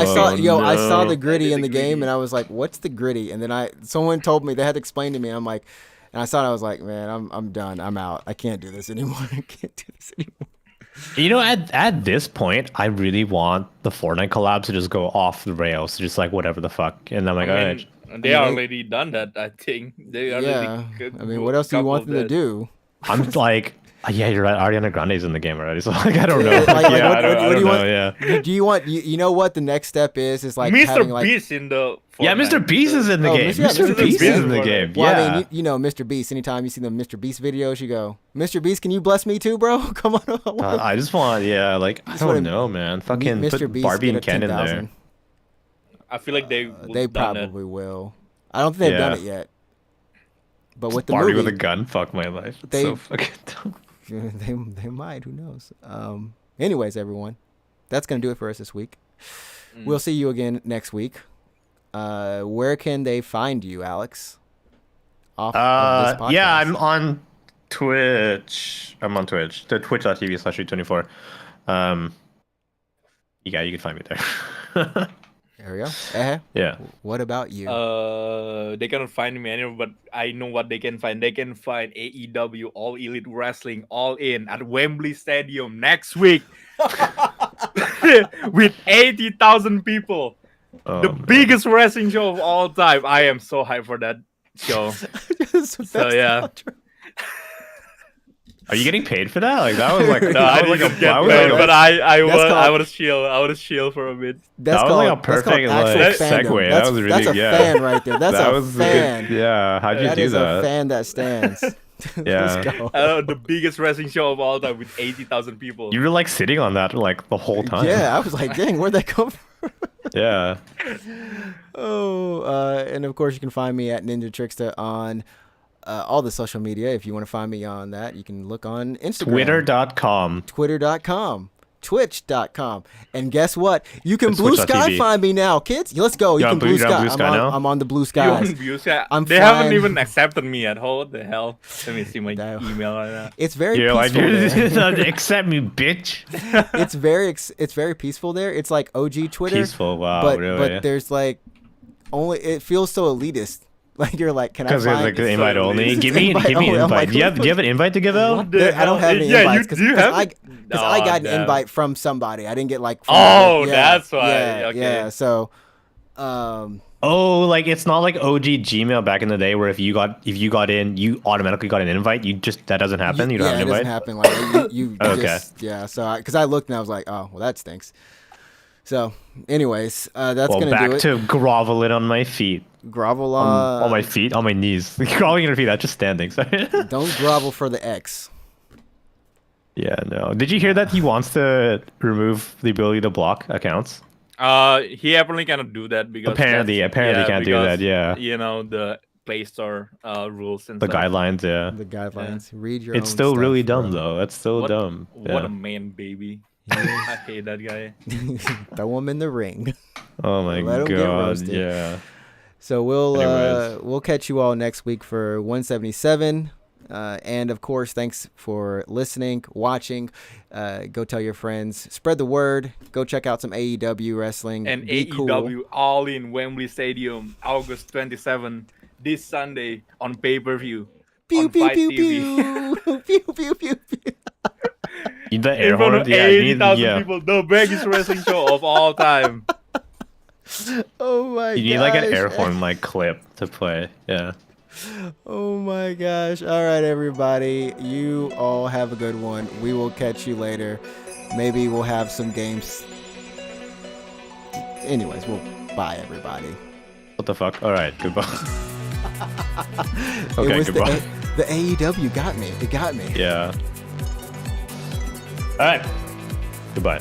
saw the gritty in the game, and I was like, "What's the gritty?" And then someone told me, they had to explain to me, and I'm like, and I saw it, I was like, "Man, I'm done. I'm out. I can't do this anymore. I can't do this anymore." You know, at this point, I really want the Fortnite collabs to just go off the rails, just like whatever the fuck. And I'm like, alright. They already done that. I think they already. I mean, what else do you want them to do? I'm like. Yeah, you're right. Ariana Grande's in the game already, so like I don't know. What do you want? Yeah. Do you want? You know what the next step is like Mr. having like. Beast in the. Fortnite. Yeah, Mr. Beast is in the game. Mr. Beast is in the game. Well, I mean, you know, Mr. Beast. Anytime you see the Mr. Beast videos, you go, "Mr. Beast, can you bless me too, bro? Come on." I just want, like I don't know, man. Fucking Mr. put Beast Barbie and Ken 10, in there. I feel like they probably will. I don't think they've done it yet. But with the Barbie movie, with a gun, fuck my life. It's so fucking dumb. They might. Who knows? Anyways, everyone, that's gonna do it for us this week. We'll see you again next week. Where can they find you, Alex? Of this podcast? Yeah, I'm on Twitch. The twitch.tv/324. Yeah, you can find me there. There we go. Yeah. What about you? They cannot find me anywhere, but I know what they can find. They can find AEW, All Elite Wrestling, All In at Wembley Stadium next week with 80,000 people. The biggest wrestling show of all time. I am so hyped for that show. So yeah. Are you getting paid for that? Like that was like no, I didn't get paid, but I would chill for a bit. That was like a perfect like segue. That was really that's a fan right there. That's a fan. Good, yeah, how'd you do that? That is a fan that stands. Yeah. The biggest wrestling show of all time with 80,000 people. You were like sitting on that like the whole time. Yeah, I was like, dang, where'd that come from? Yeah. And of course, you can find me at Ninja Trickster on all the social media. If you want to find me on that, you can look on Instagram. Twitter.com. Twitch.com. And guess what? You can Blue Sky find me now, kids. Let's go. You can Blue Sky. I'm on the Blue Sky. They haven't even accepted me at all. What the hell? Let me see my email right now. It's very peaceful there. Accept me, bitch. It's very peaceful there. It's like OG Twitter. Peaceful, wow. But really? there's like it feels so elitist. Like you're like, can I find? Because it's like invite only. Give me an invite. Do you have an invite to give out? I don't have any invites because I got an invite from somebody. I didn't get like. That's why. Okay. Yeah. So. Oh, like it's not like OG Gmail back in the day where if you got in, you automatically got an invite. That doesn't happen. You don't have an invite. It doesn't happen. Like you okay. So because I looked and I was like, oh well, that stinks. So, anyways, that's gonna do it. Back to groveling on my feet. Grovel on my feet, on my knees. Groveling on your feet. That's just standing. Sorry. Don't grovel for the X. Yeah, no. Did you hear that he wants to remove the ability to block accounts? He apparently cannot do that because apparently can't do that. Yeah. You know the Play Store rules and the guidelines. Yeah. The guidelines. Yeah. Read your. It's still really dumb though. That's still dumb. What a man, baby. I hate that guy. Throw him in the ring. Oh my god! Yeah. So we'll catch you all next week for 177. And of course, thanks for listening, watching. Go tell your friends, spread the word. Go check out some AEW wrestling. And AEW all in Wembley Stadium, August 27, this Sunday on pay-per-view. Pew, on pew, Fight pew, TV. pew. Pew, pew, pew, pew. Need the air in front horn. of 80,000 people, the biggest wrestling show of all time. Oh my god! You need like an air horn like clip to play. Yeah. Oh my gosh! All right, everybody, you all have a good one. We will catch you later. Maybe we'll have some games. Anyways, bye everybody. What the fuck? All right, goodbye. Okay, goodbye. The AEW got me. It got me. Yeah. All right. Goodbye.